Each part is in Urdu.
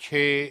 6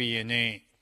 PNA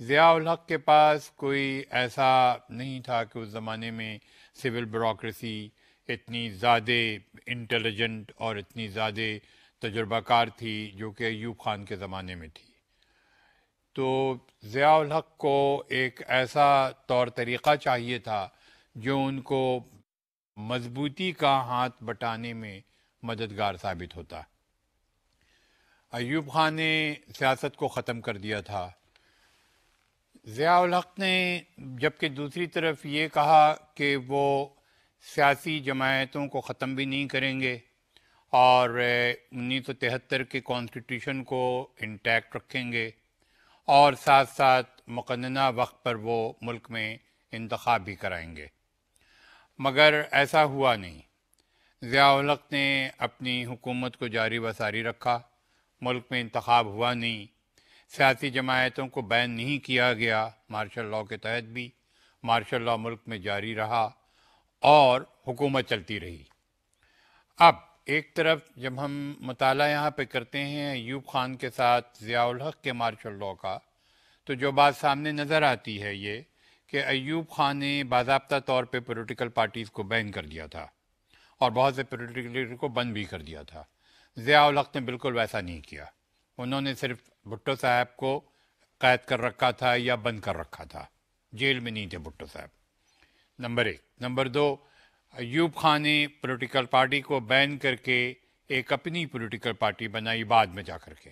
ضیاء الحق کے پاس کوئی ایسا نہیں تھا کہ اس زمانے میں سول بیوروکریسی اتنی زیادہ انٹیلیجنٹ اور اتنی زیادہ تجربہ کار تھی جو کہ ایوب خان کے زمانے میں تھی. تو ضیاء الحق کو ایک ایسا طور طریقہ چاہیے تھا جو ان کو مضبوطی کا ہاتھ بٹانے میں مددگار ثابت ہوتا. ایوب خان نے سیاست کو ختم کر دیا تھا. ضیاء الحق نے جبکہ دوسری طرف یہ کہا کہ وہ سیاسی جماعتوں کو ختم بھی نہیں کریں گے اور 1973 کے کانسٹیٹیوشن کو انٹیکٹ رکھیں گے اور ساتھ ساتھ مقننہ وقت پر وہ ملک میں انتخاب بھی کرائیں گے. مگر ایسا ہوا نہیں. ضیاء الحق نے اپنی حکومت کو جاری و ساری رکھا. ملک میں انتخاب ہوا نہیں. سیاسی جماعتوں کو بین نہیں کیا گیا. مارشل لاء کے تحت بھی مارشل لاء ملک میں جاری رہا اور حکومت چلتی رہی. اب ایک طرف جب ہم مطالعہ یہاں پہ کرتے ہیں ایوب خان کے ساتھ ضیاء الحق کے مارشل لاء کا، تو جو بات سامنے نظر آتی ہے یہ کہ ایوب خان نے باضابطہ طور پہ پولیٹیکل پارٹیز کو بین کر دیا تھا اور بہت سے پولیٹیکل لیڈر کو بند بھی کر دیا تھا. ضیاء الحق نے بالکل ویسا نہیں کیا. انہوں نے صرف بھٹو صاحب کو قید کر رکھا تھا یا بند کر رکھا تھا. جیل میں نہیں تھے بھٹو صاحب. نمبر 1. نمبر 2، ایوب خان نے پولیٹیکل پارٹی کو بین کر کے ایک اپنی پولیٹیکل پارٹی بنائی بعد میں جا کر کے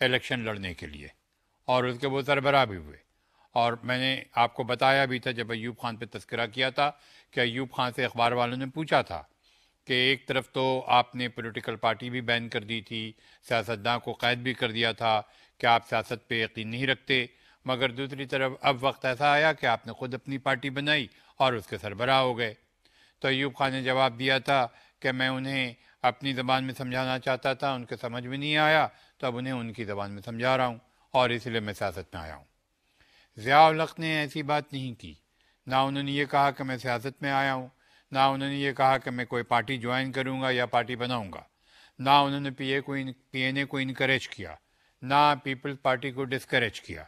الیکشن لڑنے کے لیے، اور اس کے وہ سربراہ بھی ہوئے. اور میں نے آپ کو بتایا بھی تھا جب ایوب خان پہ تذکرہ کیا تھا کہ ایوب خان سے اخبار والوں نے پوچھا تھا کہ ایک طرف تو آپ نے پولیٹیکل پارٹی بھی بین کر دی تھی، سیاستداں کو قید بھی کر دیا تھا کہ آپ سیاست پہ یقین نہیں رکھتے، مگر دوسری طرف اب وقت ایسا آیا کہ آپ نے خود اپنی پارٹی بنائی اور اس کے سربراہ ہو گئے. تو ایوب خان نے جواب دیا تھا کہ میں انہیں اپنی زبان میں سمجھانا چاہتا تھا، ان کے سمجھ میں نہیں آیا تو اب انہیں ان کی زبان میں سمجھا رہا ہوں اور اس لیے میں سیاست میں آیا ہوں. ضیاء الحق نے ایسی بات نہیں کی. نہ انہوں نے یہ کہا کہ میں سیاست میں آیا ہوں، نہ انہوں نے یہ کہا کہ میں کوئی پارٹی جوائن کروں گا یا پارٹی بناؤں گا. نہ انہوں نے پی این اے کو انکریج کیا، نہ پیپلز پارٹی کو ڈسکریج کیا،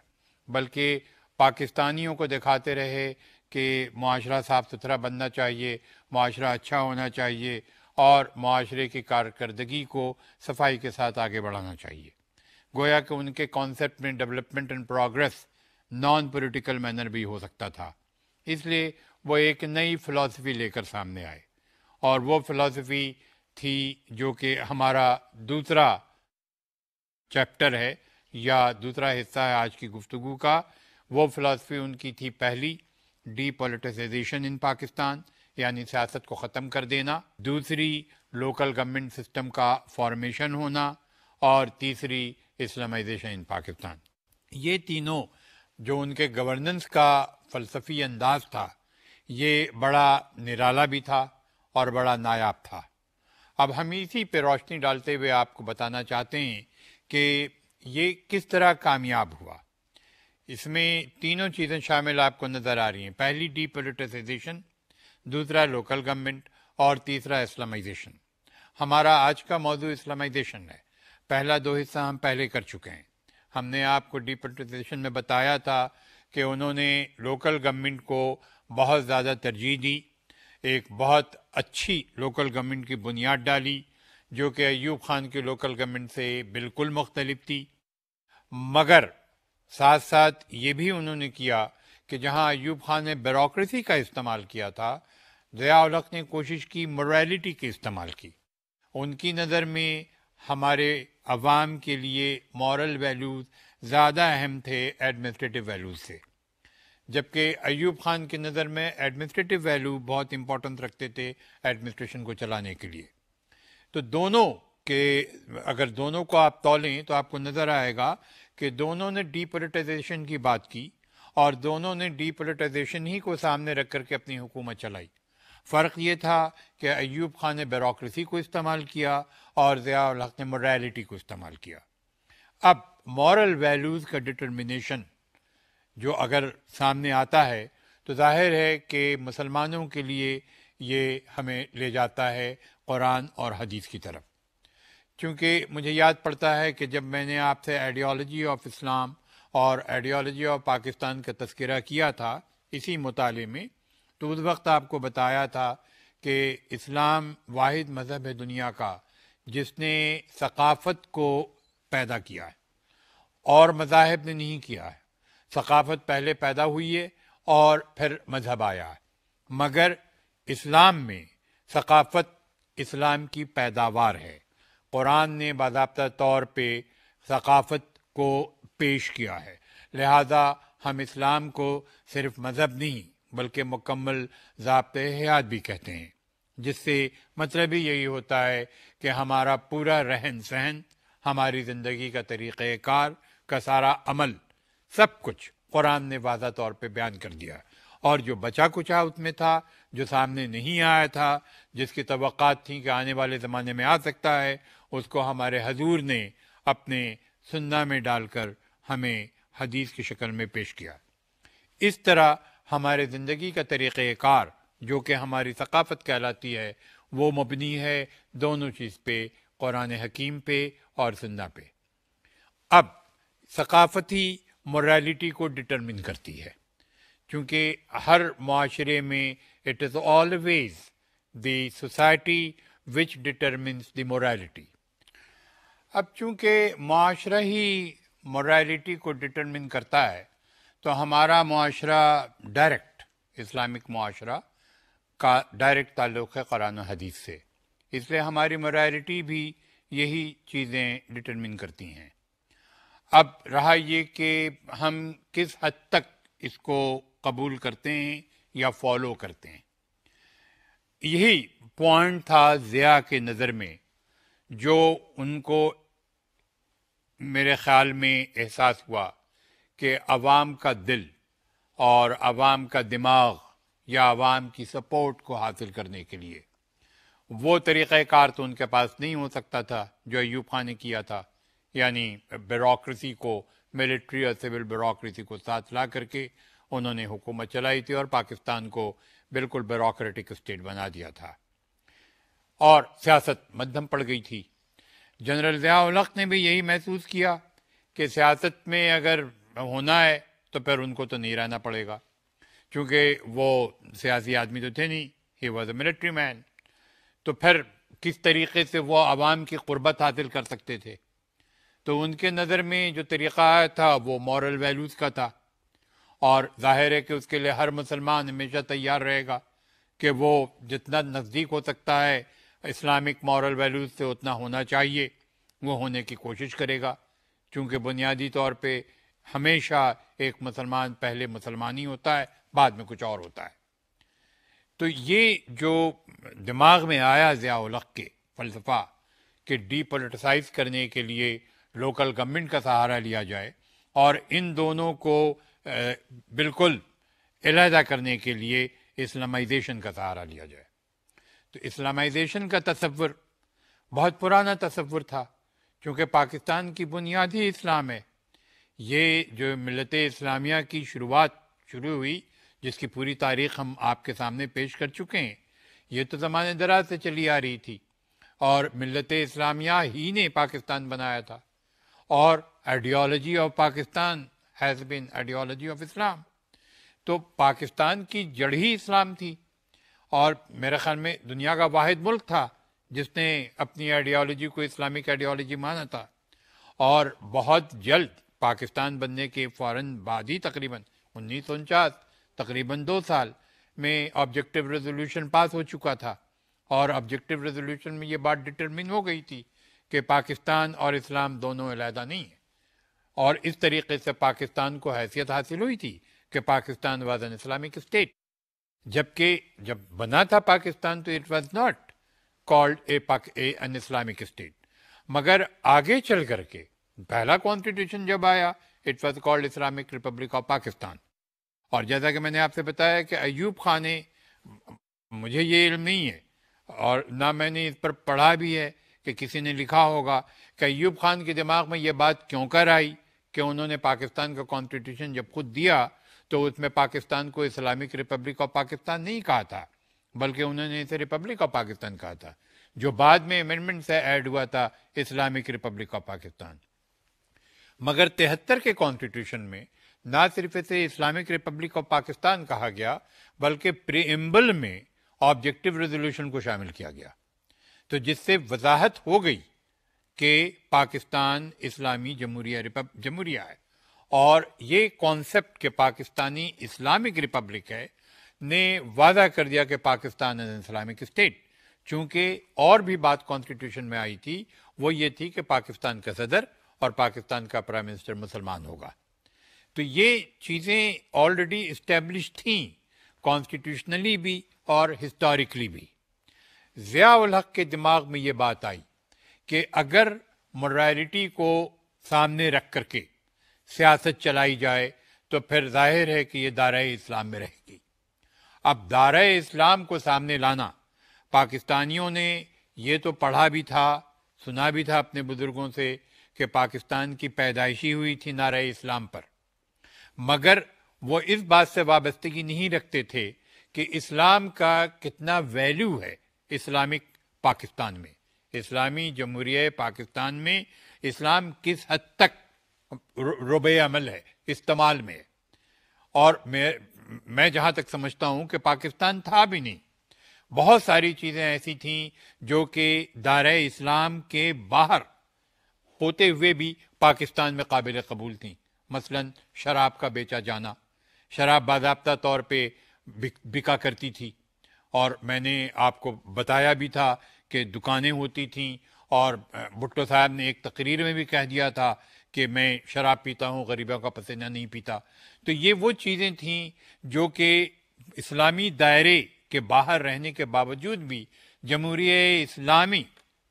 بلکہ پاکستانیوں کو دکھاتے رہے کہ معاشرہ صاف ستھرا بننا چاہیے، معاشرہ اچھا ہونا چاہیے اور معاشرے کی کارکردگی کو صفائی کے ساتھ آگے بڑھانا چاہیے. گویا کہ ان کے کانسیپٹ میں development and progress non political manner بھی ہو سکتا تھا. اس لیے وہ ایک نئی فلاسفی لے کر سامنے آئے، اور وہ فلاسفی تھی جو کہ ہمارا دوسرا چیپٹر ہے یا دوسرا حصہ ہے آج کی گفتگو کا. وہ فلاسفی ان کی تھی پہلی، ڈی پولیٹیسائزیشن ان پاکستان، یعنی سیاست کو ختم کر دینا. دوسری، لوکل گورنمنٹ سسٹم کا فارمیشن ہونا. اور تیسری، اسلامائزیشن ان پاکستان. یہ تینوں جو ان کے گورننس کا فلسفی انداز تھا، یہ بڑا نرالا بھی تھا اور بڑا نایاب تھا. اب ہم اسی پہ روشنی ڈالتے ہوئے آپ کو بتانا چاہتے ہیں کہ یہ کس طرح کامیاب ہوا. اس میں تینوں چیزیں شامل آپ کو نظر آ رہی ہیں. پہلی ڈی پولیٹیسائزیشن، دوسرا لوکل گورنمنٹ اور تیسرا اسلامائزیشن. ہمارا آج کا موضوع اسلامائزیشن ہے. پہلا دو حصہ ہم پہلے کر چکے ہیں. ہم نے آپ کو ڈی پولیٹیسائزیشن میں بتایا تھا کہ انہوں نے لوکل گورنمنٹ کو بہت زیادہ ترجیح دی، ایک بہت اچھی لوکل گورنمنٹ کی بنیاد ڈالی جو کہ ایوب خان کی لوکل گورنمنٹ سے بالکل مختلف تھی. مگر ساتھ ساتھ یہ بھی انہوں نے کیا کہ جہاں ایوب خان نے بیوروکریسی کا استعمال کیا تھا، ضیاء الحق نے کوشش کی موریلٹی کے استعمال کی. ان کی نظر میں ہمارے عوام کے لیے مورل ویلیوز زیادہ اہم تھے ایڈمنسٹریٹو ویلیوز سے، جبکہ ایوب خان کی نظر میں ایڈمنسٹریٹو ویلیو بہت امپورٹنس رکھتے تھے ایڈمنسٹریشن کو چلانے کے لیے. تو دونوں کے اگر دونوں کو آپ تولیں تو آپ کو نظر آئے گا کہ دونوں نے ڈی پولیٹائزیشن کی بات کی اور دونوں نے ڈی پولیٹائزیشن ہی کو سامنے رکھ کر کے اپنی حکومت چلائی. فرق یہ تھا کہ ایوب خان نے بیوروکریسی کو استعمال کیا اور ضیاء الحق نے موریلٹی کو استعمال کیا. اب مورل ویلیوز کا ڈٹرمنیشن جو اگر سامنے آتا ہے تو ظاہر ہے کہ مسلمانوں کے لیے یہ ہمیں لے جاتا ہے قرآن اور حدیث کی طرف. چونکہ مجھے یاد پڑتا ہے کہ جب میں نے آپ سے آئیڈیالوجی آف اسلام اور آئیڈیالوجی آف پاکستان کا تذکرہ کیا تھا اسی مطالعے میں، تو اس وقت آپ کو بتایا تھا کہ اسلام واحد مذہب ہے دنیا کا جس نے ثقافت کو پیدا کیا ہے، اور مذاہب نے نہیں کیا ہے۔ ثقافت پہلے پیدا ہوئی ہے اور پھر مذہب آیا ہے، مگر اسلام میں ثقافت اسلام کی پیداوار ہے۔ قرآن نے باضابطہ طور پہ ثقافت کو پیش کیا ہے، لہذا ہم اسلام کو صرف مذہب نہیں بلکہ مکمل ضابطۂ حیات بھی کہتے ہیں، جس سے مطلب ہی یہی ہوتا ہے کہ ہمارا پورا رہن سہن، ہماری زندگی کا طریقہ کار کا سارا عمل، سب کچھ قرآن نے واضح طور پہ بیان کر دیا، اور جو بچا کچھا اس میں تھا، جو سامنے نہیں آیا تھا، جس کی توقعات تھیں کہ آنے والے زمانے میں آ سکتا ہے، اس کو ہمارے حضور نے اپنے سنہ میں ڈال کر ہمیں حدیث کی شکل میں پیش کیا۔ اس طرح ہمارے زندگی کا طریقہ کار جو کہ ہماری ثقافت کہلاتی ہے، وہ مبنی ہے دونوں چیز پہ، قرآن حکیم پہ اور سنہ پہ۔ اب ثقافت ہی موریلٹی کو ڈٹرمن کرتی ہے، چونکہ ہر معاشرے میں it is always the society which determines the morality. اب چونکہ معاشرہ ہی موریلٹی کو ڈٹرمن کرتا ہے، تو ہمارا معاشرہ ڈائریکٹ، اسلامک معاشرہ کا ڈائریکٹ تعلق ہے قرآن و حدیث سے، اس لیے ہماری موریلٹی بھی یہی چیزیں ڈٹرمن کرتی ہیں۔ اب رہا یہ کہ ہم کس حد تک اس کو قبول کرتے ہیں یا فالو کرتے ہیں، یہی پوائنٹ تھا ضیاء کے نظر میں، جو ان کو میرے خیال میں احساس ہوا کہ عوام کا دل اور عوام کا دماغ یا عوام کی سپورٹ کو حاصل کرنے کے لیے وہ طریقہ کار تو ان کے پاس نہیں ہو سکتا تھا جو ایوب خان نے کیا تھا، یعنی بیوروکریسی کو، ملٹری اور سول بیوروکریسی کو ساتھ لا کر کے انہوں نے حکومت چلائی تھی اور پاکستان کو بالکل بیوروکریٹک اسٹیٹ بنا دیا تھا، اور سیاست مدھم پڑ گئی تھی۔ جنرل ضیاء الحق نے بھی یہی محسوس کیا کہ سیاست میں اگر ہونا ہے تو پھر ان کو تو نہیں رہنا پڑے گا، چونکہ وہ سیاسی آدمی تو تھے نہیں، ہی واز اے ملٹری مین، تو پھر کس طریقے سے وہ عوام کی قربت حاصل کر سکتے تھے؟ تو ان کے نظر میں جو طریقہ تھا وہ مورل ویلیوز کا تھا، اور ظاہر ہے کہ اس کے لیے ہر مسلمان ہمیشہ تیار رہے گا کہ وہ جتنا نزدیک ہو سکتا ہے اسلامک مورل ویلیوز سے اتنا ہونا چاہیے، وہ ہونے کی کوشش کرے گا، چونکہ بنیادی طور پہ ہمیشہ ایک مسلمان پہلے مسلمان ہی ہوتا ہے، بعد میں کچھ اور ہوتا ہے۔ تو یہ جو دماغ میں آیا ضیاء الحق کے فلسفہ کہ ڈی پولیٹیسائز کرنے کے لیے لوکل گورنمنٹ کا سہارا لیا جائے اور ان دونوں کو بالکل علیحدہ کرنے کے لیے اسلامائزیشن کا سہارا لیا جائے، تو اسلامائزیشن کا تصور بہت پرانا تصور تھا، چونکہ پاکستان کی بنیاد ہی اسلام ہے۔ یہ جو ملت اسلامیہ کی شروع ہوئی، جس کی پوری تاریخ ہم آپ کے سامنے پیش کر چکے ہیں، یہ تو زمانے دراز سے چلی آ رہی تھی، اور ملت اسلامیہ ہی نے پاکستان بنایا تھا، اور ideology of Pakistan has been ideology of Islam, تو پاکستان کی جڑ ہی اسلام تھی، اور میرے خیال میں دنیا کا واحد ملک تھا جس نے اپنی آئیڈیالوجی کو اسلامک آئیڈیالوجی مانا تھا، اور بہت جلد پاکستان بننے کے فوراً بعد ہی تقریباً 1949 تقریباً 2 سال میں آبجیکٹو ریزولوشن پاس ہو چکا تھا، اور آبجیکٹو ریزولوشن میں یہ بات ڈٹرمن ہو گئی تھی کہ پاکستان اور اسلام دونوں علیحدہ نہیں ہیں، اور اس طریقے سے پاکستان کو حیثیت حاصل ہوئی تھی کہ Pakistan was an Islamic state, جبکہ جب بنا تھا پاکستان تو it was not called an Islamic state, مگر آگے چل کر کے پہلا کانسٹیٹیوشن جب آیا it was called Islamic republic of Pakistan. اور جیسا کہ میں نے آپ سے بتایا کہ ایوب خان نے، مجھے یہ علم نہیں ہے اور نہ میں نے اس پر پڑھا بھی ہے کہ کسی نے لکھا ہوگا کہ ایوب خان کے دماغ میں یہ بات کیوں کر آئی کہ انہوں نے پاکستان کا کانسٹیٹیوشن جب خود دیا تو اس میں پاکستان کو اسلامک ریپبلک آف پاکستان نہیں کہا تھا، بلکہ انہوں نے اسے ریپبلک آف پاکستان کہا تھا، جو بعد میں امینڈمنٹ سے ایڈ ہوا تھا اسلامک ریپبلک آف پاکستان۔ مگر 73 کے کانسٹیٹیوشن میں نہ صرف اسے اسلامک ریپبلک آف پاکستان کہا گیا بلکہ پریمبل میں آبجیکٹو ریزولوشن کو شامل کیا گیا، تو جس سے وضاحت ہو گئی کہ پاکستان اسلامی جمہوریہ ہے، اور یہ کانسیپٹ کہ پاکستانی اسلامک ریپبلک ہے نے واضح کر دیا کہ پاکستان از اسلامک اسٹیٹ، چونکہ اور بھی بات کانسٹیٹیوشن میں آئی تھی، وہ یہ تھی کہ پاکستان کا صدر اور پاکستان کا پرائم منسٹر مسلمان ہوگا۔ تو یہ چیزیں آلریڈی اسٹیبلش تھیں کانسٹیٹیوشنلی بھی اور ہسٹوریکلی بھی۔ ضیاء الحق کے دماغ میں یہ بات آئی کہ اگر موریلٹی کو سامنے رکھ کر کے سیاست چلائی جائے تو پھر ظاہر ہے کہ یہ دائرہ اسلام میں رہے گی۔ اب دائرہ اسلام کو سامنے لانا، پاکستانیوں نے یہ تو پڑھا بھی تھا، سنا بھی تھا اپنے بزرگوں سے کہ پاکستان کی پیدائشی ہوئی تھی نعرہ اسلام پر، مگر وہ اس بات سے وابستگی نہیں رکھتے تھے کہ اسلام کا کتنا ویلیو ہے اسلامک پاکستان میں، اسلامی جمہوریہ پاکستان میں اسلام کس حد تک ربع عمل ہے، استعمال میں ہے۔ اور میں جہاں تک سمجھتا ہوں کہ پاکستان تھا بھی نہیں، بہت ساری چیزیں ایسی تھیں جو کہ دائرہ اسلام کے باہر ہوتے ہوئے بھی پاکستان میں قابل قبول تھیں، مثلا شراب کا بیچا جانا، شراب باضابطہ طور پہ بکا کرتی تھی، اور میں نے آپ کو بتایا بھی تھا کہ دکانیں ہوتی تھیں، اور بھٹو صاحب نے ایک تقریر میں بھی کہہ دیا تھا کہ میں شراب پیتا ہوں، غریبوں کا پسینہ نہیں پیتا۔ تو یہ وہ چیزیں تھیں جو کہ اسلامی دائرے کے باہر رہنے کے باوجود بھی جمہوریہ اسلامی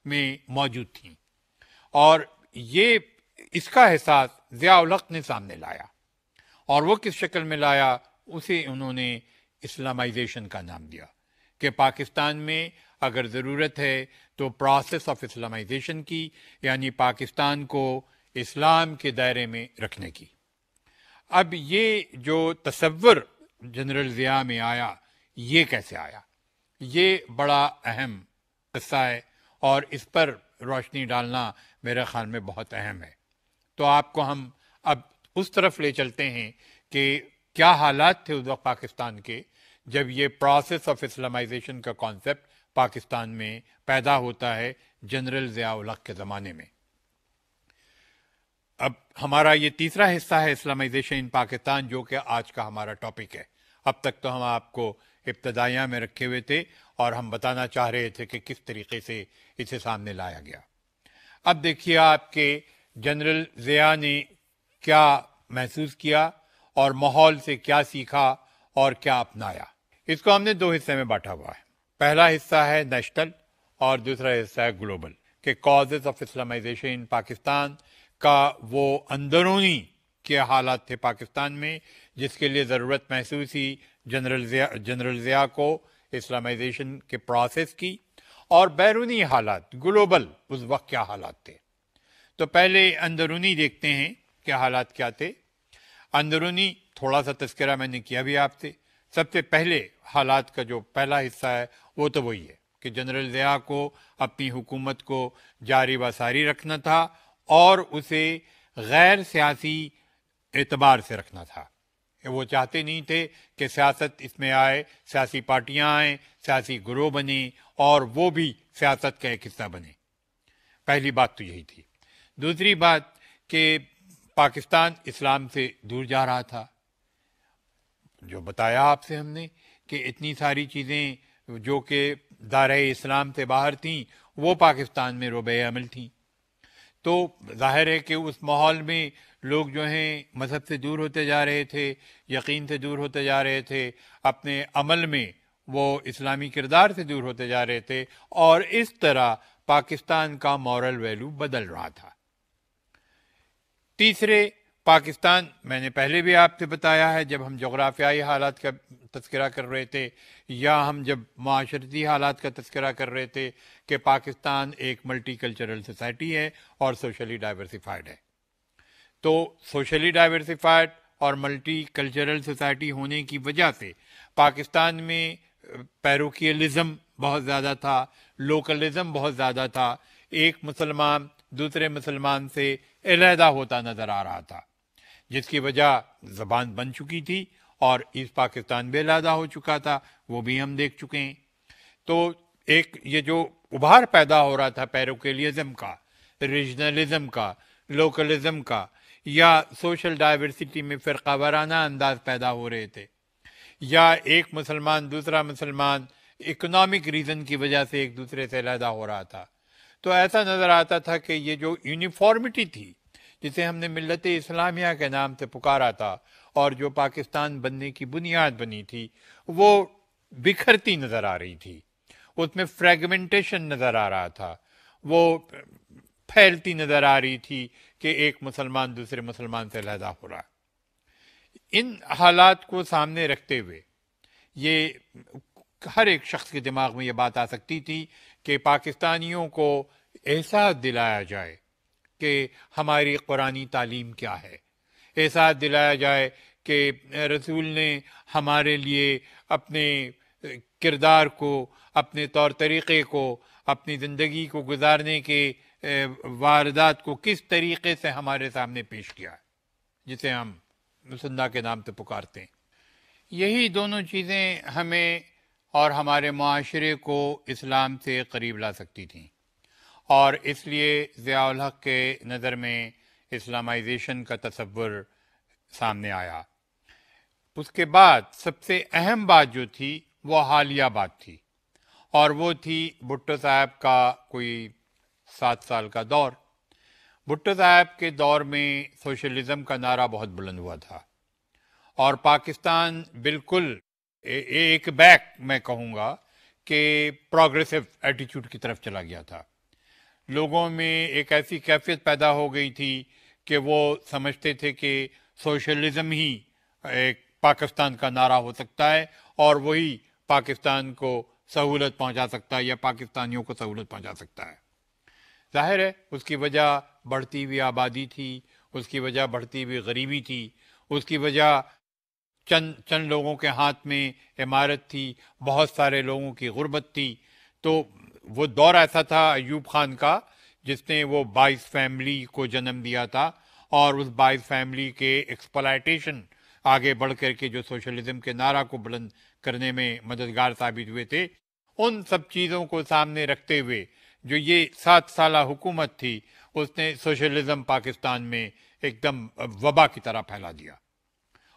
میں موجود تھیں، اور یہ اس کا احساس ضیاء الحق نے سامنے لایا، اور وہ کس شکل میں لایا، اسے انہوں نے اسلامائزیشن کا نام دیا کہ پاکستان میں اگر ضرورت ہے تو پروسیس آف اسلامائزیشن کی، یعنی پاکستان کو اسلام کے دائرے میں رکھنے کی۔ اب یہ جو تصور جنرل ضیاء میں آیا، یہ کیسے آیا؟ یہ بڑا اہم قصہ ہے، اور اس پر روشنی ڈالنا میرے خیال میں بہت اہم ہے۔ تو آپ کو ہم اب اس طرف لے چلتے ہیں کہ کیا حالات تھے اس وقت پاکستان کے جب یہ پروسیس آف اسلامائزیشن کا کانسیپٹ پاکستان میں پیدا ہوتا ہے جنرل ضیاء الحق کے زمانے میں۔ اب ہمارا یہ تیسرا حصہ ہے اسلامائزیشن ان پاکستان، جو کہ آج کا ہمارا ٹاپک ہے۔ اب تک تو ہم آپ کو ابتدائیہ میں رکھے ہوئے تھے اور ہم بتانا چاہ رہے تھے کہ کس طریقے سے اسے سامنے لایا گیا۔ اب دیکھیے آپ کے جنرل ضیاء نے کیا محسوس کیا اور ماحول سے کیا سیکھا اور کیا اپنایا۔ اس کو ہم نے دو حصے میں بانٹا ہوا ہے۔ پہلا حصہ ہے نیشنل اور دوسرا حصہ ہے گلوبل، کہ کازز آف اسلامائزیشن ان پاکستان کا وہ اندرونی کیا حالات تھے پاکستان میں جس کے لیے ضرورت محسوس ہوئی جنرل ضیاء کو اسلامائزیشن کے پروسیس کی، اور بیرونی حالات گلوبل اس وقت کیا حالات تھے۔ تو پہلے اندرونی دیکھتے ہیں کہ حالات کیا تھے۔ اندرونی تھوڑا سا تذکرہ میں نے کیا بھی آپ سے۔ سب سے پہلے حالات کا جو پہلا حصہ ہے وہ تو وہی ہے کہ جنرل ضیاء کو اپنی حکومت کو جاری و ساری رکھنا تھا اور اسے غیر سیاسی اعتبار سے رکھنا تھا۔ وہ چاہتے نہیں تھے کہ سیاست اس میں آئے، سیاسی پارٹیاں آئیں، سیاسی گروہ بنیں اور وہ بھی سیاست کا ایک حصہ بنیں۔ پہلی بات تو یہی تھی۔ دوسری بات کہ پاکستان اسلام سے دور جا رہا تھا، جو بتایا آپ سے ہم نے کہ اتنی ساری چیزیں جو کہ دائرہ اسلام سے باہر تھیں وہ پاکستان میں ربع عمل تھیں۔ تو ظاہر ہے کہ اس ماحول میں لوگ جو ہیں مذہب سے دور ہوتے جا رہے تھے، یقین سے دور ہوتے جا رہے تھے، اپنے عمل میں وہ اسلامی کردار سے دور ہوتے جا رہے تھے، اور اس طرح پاکستان کا مورل ویلیو بدل رہا تھا۔ تیسرے، پاکستان، میں نے پہلے بھی آپ سے بتایا ہے جب ہم جغرافیائی حالات کا تذکرہ کر رہے تھے یا ہم جب معاشرتی حالات کا تذکرہ کر رہے تھے کہ پاکستان ایک ملٹی کلچرل سوسائٹی ہے اور سوشلی ڈائیورسفائڈ ہے۔ تو سوشلی ڈائیورسفائڈ اور ملٹی کلچرل سوسائٹی ہونے کی وجہ سے پاکستان میں پیروکیلزم بہت زیادہ تھا، لوکلزم بہت زیادہ تھا، ایک مسلمان دوسرے مسلمان سے علیحدہ ہوتا نظر آ رہا تھا، جس کی وجہ زبان بن چکی تھی اور ایسٹ پاکستان بھی علیحدہ ہو چکا تھا، وہ بھی ہم دیکھ چکے ہیں۔ تو ایک یہ جو ابھار پیدا ہو رہا تھا پیروکیلیزم کا، ریجنلزم کا، لوکلزم کا، یا سوشل ڈائیورسٹی میں فرقہ وارانہ انداز پیدا ہو رہے تھے، یا ایک مسلمان دوسرا مسلمان اکنامک ریزن کی وجہ سے ایک دوسرے سے علیحدہ ہو رہا تھا، تو ایسا نظر آتا تھا کہ یہ جو یونیفارمٹی تھی جسے ہم نے ملت اسلامیہ کے نام سے پکارا تھا اور جو پاکستان بننے کی بنیاد بنی تھی، وہ بکھرتی نظر آ رہی تھی، اس میں فریگمنٹیشن نظر آ رہا تھا، وہ پھیلتی نظر آ رہی تھی کہ ایک مسلمان دوسرے مسلمان سے علیحدہ ہو رہا۔ ان حالات کو سامنے رکھتے ہوئے یہ ہر ایک شخص کے دماغ میں یہ بات آ سکتی تھی کہ پاکستانیوں کو احساس دلایا جائے کہ ہماری قرآنی تعلیم کیا ہے، احساس دلایا جائے کہ رسول نے ہمارے لیے اپنے کردار کو، اپنے طور طریقے کو، اپنی زندگی کو گزارنے کے واردات کو کس طریقے سے ہمارے سامنے پیش کیا ہے، جسے ہم سنہ کے نام سے پکارتے ہیں۔ یہی دونوں چیزیں ہمیں اور ہمارے معاشرے کو اسلام سے قریب لا سکتی تھیں، اور اس لیے ضیاء الحق کے نظر میں اسلامائزیشن کا تصور سامنے آیا۔ اس کے بعد سب سے اہم بات جو تھی وہ حالیہ بات تھی، اور وہ تھی بھٹو صاحب کا کوئی 7 سال کا دور۔ بھٹو صاحب کے دور میں سوشلزم کا نعرہ بہت بلند ہوا تھا، اور پاکستان بالکل ایک بیک میں کہوں گا کہ پروگریسو ایٹیچیوڈ کی طرف چلا گیا تھا۔ لوگوں میں ایک ایسی کیفیت پیدا ہو گئی تھی کہ وہ سمجھتے تھے کہ سوشلزم ہی ایک پاکستان کا نعرہ ہو سکتا ہے، اور وہی پاکستان کو سہولت پہنچا سکتا ہے یا پاکستانیوں کو سہولت پہنچا سکتا ہے۔ ظاہر ہے اس کی وجہ بڑھتی ہوئی آبادی تھی، اس کی وجہ بڑھتی ہوئی غریبی تھی، اس کی وجہ چند لوگوں کے ہاتھ میں عمارت تھی، بہت سارے لوگوں کی غربت تھی۔ تو وہ دور ایسا تھا ایوب خان کا جس نے وہ 22 فیملی کو جنم دیا تھا، اور اس 22 فیملی کے ایکسپلائٹیشن آگے بڑھ کر کے جو سوشلزم کے نعرہ کو بلند کرنے میں مددگار ثابت ہوئے تھے، ان سب چیزوں کو سامنے رکھتے ہوئے جو یہ 7 سالہ حکومت تھی، اس نے سوشلزم پاکستان میں ایک دم وبا کی طرح پھیلا دیا۔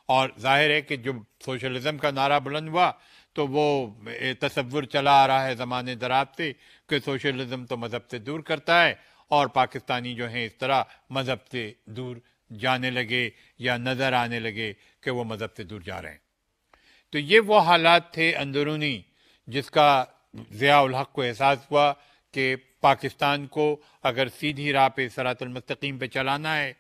اور ظاہر ہے کہ جو سوشلزم کا نعرہ بلند ہوا تو وہ تصور چلا آ رہا ہے زمانے دراز سے کہ سوشلزم تو مذہب سے دور کرتا ہے، اور پاکستانی جو ہیں اس طرح مذہب سے دور جانے لگے یا نظر آنے لگے کہ وہ مذہب سے دور جا رہے ہیں۔ تو یہ وہ حالات تھے اندرونی جس کا ضیاء الحق کو احساس ہوا کہ پاکستان کو اگر سیدھی راہ پہ صراط المستقیم پہ چلانا ہے،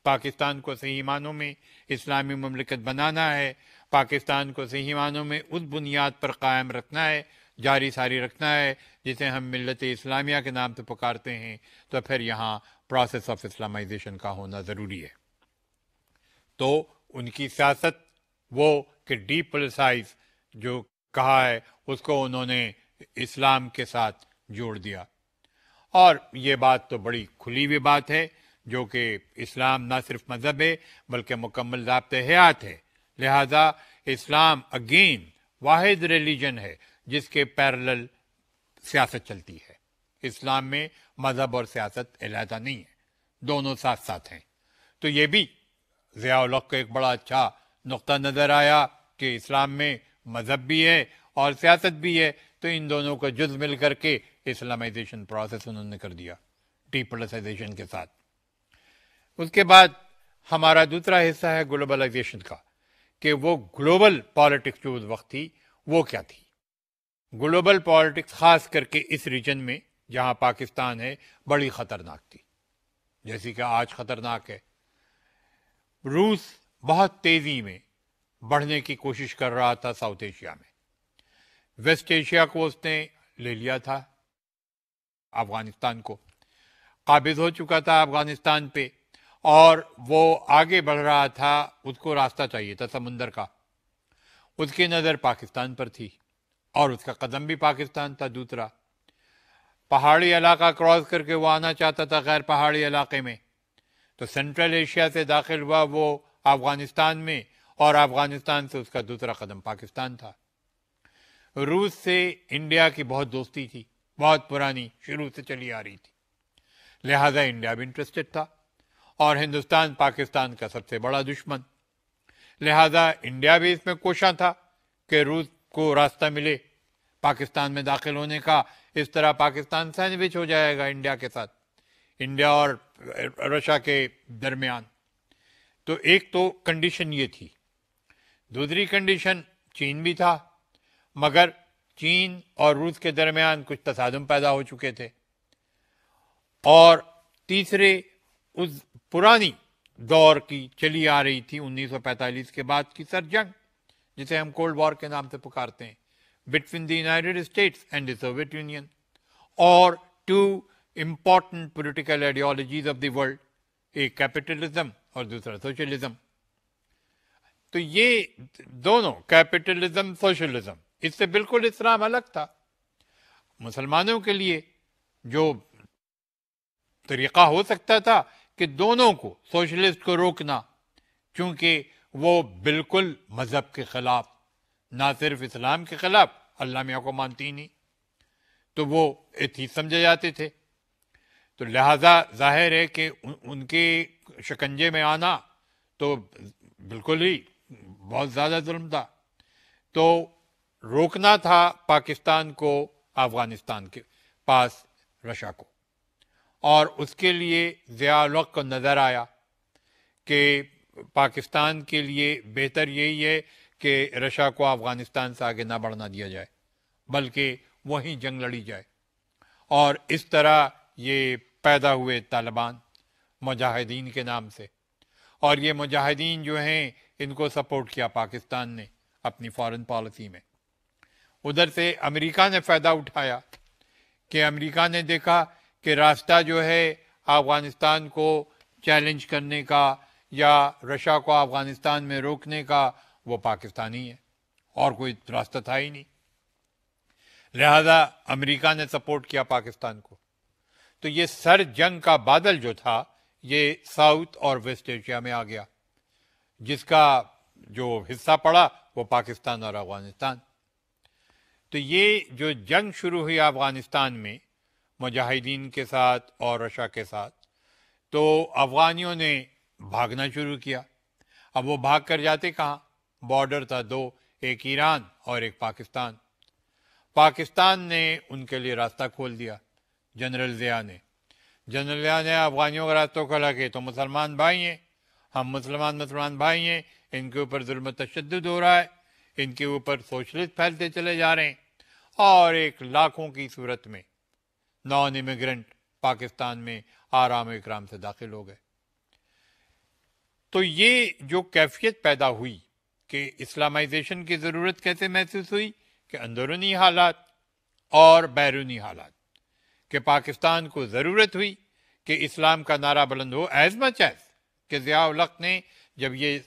پاکستان کو صحیح معنوں میں اسلامی مملکت بنانا ہے، پاکستان کو صحیح معنوں میں اس بنیاد پر قائم رکھنا ہے، جاری ساری رکھنا ہے جسے ہم ملت اسلامیہ کے نام سے پکارتے ہیں، تو پھر یہاں پروسیس آف اسلامائزیشن کا ہونا ضروری ہے۔ تو ان کی سیاست وہ کہ ڈی پولیسائز جو کہا ہے اس کو انہوں نے اسلام کے ساتھ جوڑ دیا، اور یہ بات تو بڑی کھلی ہوئی بات ہے جو کہ اسلام نہ صرف مذہب ہے بلکہ مکمل ضابط حیات ہے، لہذا اسلام اگین واحد ریلیجن ہے جس کے پیرلل سیاست چلتی ہے۔ اسلام میں مذہب اور سیاست علیحدہ نہیں ہے، دونوں ساتھ ساتھ ہیں۔ تو یہ بھی ضیاء الحق کا ایک بڑا اچھا نقطہ نظر آیا کہ اسلام میں مذہب بھی ہے اور سیاست بھی ہے، تو ان دونوں کا جز مل کر کے اسلامائزیشن پروسیس انہوں نے کر دیا ڈی پولیسائزیشن کے ساتھ۔ اس کے بعد ہمارا دوسرا حصہ ہے گلوبلائزیشن کا، کہ وہ گلوبل پالیٹکس جو اس وقت تھی وہ کیا تھی۔ گلوبل پالیٹکس خاص کر کے اس ریجن میں جہاں پاکستان ہے بڑی خطرناک تھی، جیسی کہ آج خطرناک ہے۔ روس بہت تیزی میں بڑھنے کی کوشش کر رہا تھا ساؤتھ ایشیا میں، ویسٹ ایشیا کو اس نے لے لیا تھا، افغانستان کو قابض ہو چکا تھا افغانستان پہ، اور وہ آگے بڑھ رہا تھا، اس کو راستہ چاہیے تھا سمندر کا، اس کی نظر پاکستان پر تھی اور اس کا قدم بھی پاکستان تھا دوسرا۔ پہاڑی علاقہ کراس کر کے وہ آنا چاہتا تھا غیر پہاڑی علاقے میں، تو سینٹرل ایشیا سے داخل ہوا وہ افغانستان میں، اور افغانستان سے اس کا دوسرا قدم پاکستان تھا۔ روس سے انڈیا کی بہت دوستی تھی، بہت پرانی، شروع سے چلی آ رہی تھی، لہذا انڈیا بھی انٹرسٹڈ تھا، اور ہندوستان پاکستان کا سب سے بڑا دشمن، لہذا انڈیا بھی اس میں کوشاں تھا کہ روس کو راستہ ملے پاکستان میں داخل ہونے کا، اس طرح پاکستان سینڈوچ ہو جائے گا انڈیا کے ساتھ، انڈیا اور رشیا کے درمیان۔ تو ایک تو کنڈیشن یہ تھی۔ دوسری کنڈیشن چین بھی تھا، مگر چین اور روس کے درمیان کچھ تصادم پیدا ہو چکے تھے، اور تیسرے اس پرانی دور کی چلی آ رہی تھی 1945 کے بعد کی سر جنگ، جسے ہم کولڈ وار کے نام سے پکارتے ہیں، between the United States and the Soviet Union, اور two important political ideologies of the world, ایک کیپٹلزم اور دوسرا سوشلزم۔ تو یہ دونوں کیپٹلزم سوشلزم، اس سے بالکل اسلام الگ تھا۔ مسلمانوں کے لیے جو طریقہ ہو سکتا تھا کہ دونوں کو، سوشلسٹ کو روکنا، چونکہ وہ بالکل مذہب کے خلاف، نہ صرف اسلام کے خلاف، اللہ میاں کو مانتی نہیں، تو وہ ایتھیسٹ سمجھے جاتے تھے، تو لہٰذا ظاہر ہے کہ ان کے شکنجے میں آنا تو بالکل ہی بہت زیادہ ظلم تھا۔ تو روکنا تھا پاکستان کو افغانستان کے پاس رشیا کو، اور اس کے لیے ضیاء الحق کو نظر آیا کہ پاکستان کے لیے بہتر یہی ہے کہ رشیا کو افغانستان سے آگے نہ بڑھنا دیا جائے، بلکہ وہیں جنگ لڑی جائے، اور اس طرح یہ پیدا ہوئے طالبان مجاہدین کے نام سے، اور یہ مجاہدین جو ہیں ان کو سپورٹ کیا پاکستان نے اپنی فارن پالیسی میں۔ ادھر سے امریکہ نے فائدہ اٹھایا کہ امریکہ نے دیکھا کہ راستہ جو ہے افغانستان کو چیلنج کرنے کا یا رشیا کو افغانستان میں روکنے کا وہ پاکستانی ہے، اور کوئی راستہ تھا ہی نہیں، لہذا امریکہ نے سپورٹ کیا پاکستان کو۔ تو یہ سر جنگ کا بادل جو تھا یہ ساؤتھ اور ویسٹ ایشیا میں آ گیا، جس کا جو حصہ پڑا وہ پاکستان اور افغانستان۔ تو یہ جو جنگ شروع ہوئی افغانستان میں مجاہدین کے ساتھ اور رشیا کے ساتھ، تو افغانیوں نے بھاگنا شروع کیا۔ اب وہ بھاگ کر جاتے کہاں؟ بارڈر تھا دو، ایک ایران اور ایک پاکستان۔ پاکستان نے ان کے لیے راستہ کھول دیا، جنرل ضیاء نے افغانیوں کا راستہ کھولا کہ تو مسلمان بھائی ہیں، ہم مسلمان بھائی ہیں، ان کے اوپر ظلم و تشدد ہو رہا ہے، ان کے اوپر سوشلسٹ پھیلتے چلے جا رہے ہیں، اور ایک لاکھوں کی صورت میں نان امیگرنٹ پاکستان میں آرام و اکرام سے داخل ہو گئے۔ تو یہ جو کیفیت پیدا ہوئی کہ اسلامائزیشن کی ضرورت کیسے محسوس ہوئی کہ اندرونی حالات اور بیرونی حالات، کہ پاکستان کو ضرورت ہوئی کہ اسلام کا نعرہ بلند ہو، ایز مچ ایز کہ ضیاء الحق نے جب یہ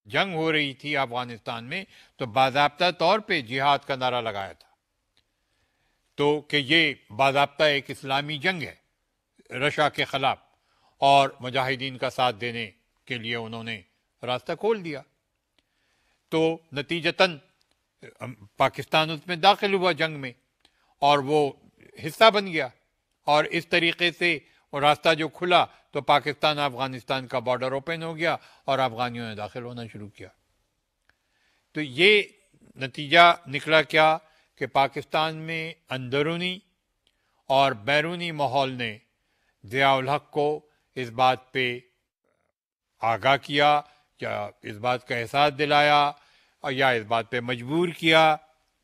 جنگ ہو رہی تھی افغانستان میں تو باضابطہ طور پہ جہاد کا نعرہ لگایا تھا، تو کہ یہ باضابطہ ایک اسلامی جنگ ہے رشیا کے خلاف، اور مجاہدین کا ساتھ دینے کے لیے انہوں نے راستہ کھول دیا۔ تو نتیجتاً پاکستان اس میں داخل ہوا جنگ میں، اور وہ حصہ بن گیا، اور اس طریقے سے وہ راستہ جو کھلا تو پاکستان افغانستان کا بارڈر اوپن ہو گیا، اور افغانیوں نے داخل ہونا شروع کیا۔ تو یہ نتیجہ نکلا کیا کہ پاکستان میں اندرونی اور بیرونی ماحول نے ضیاء الحق کو اس بات پہ آگاہ کیا، یا اس بات کا احساس دلایا، یا اس بات پہ مجبور کیا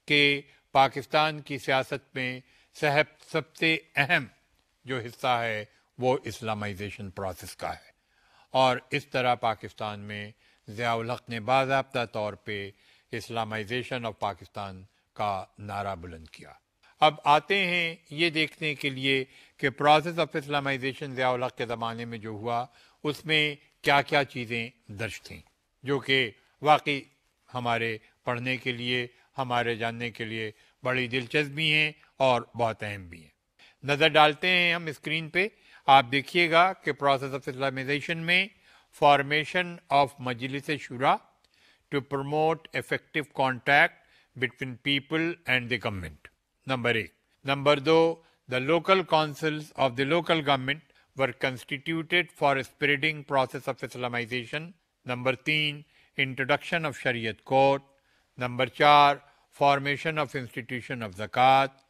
کہ پاکستان کی سیاست میں سب سے اہم جو حصہ ہے وہ اسلامائزیشن پروسیس کا ہے، اور اس طرح پاکستان میں ضیاء الحق نے باضابطہ طور پہ اسلامائزیشن آف پاکستان کا نعرہ بلند کیا۔ اب آتے ہیں یہ دیکھنے کے لیے کہ پروسیس آف اسلامائزیشن ضیاء الحق کے زمانے میں جو ہوا اس میں کیا کیا چیزیں درج تھیں، جو کہ واقعی ہمارے پڑھنے کے لیے، ہمارے جاننے کے لیے بڑی دلچسپ بھی ہیں اور بہت اہم بھی ہیں۔ نظر ڈالتے ہیں ہم اسکرین پہ، آپ دیکھیے گا کہ پروسیس آف اسلامائزیشن میں فارمیشن آف مجلس شورا to promote effective contact between people and the government, number 1۔ Number 2، the local councils of the local government were constituted for spreading process of Islamization۔ Number 3، introduction of Shariat court۔ Number 4، formation of institution of zakat۔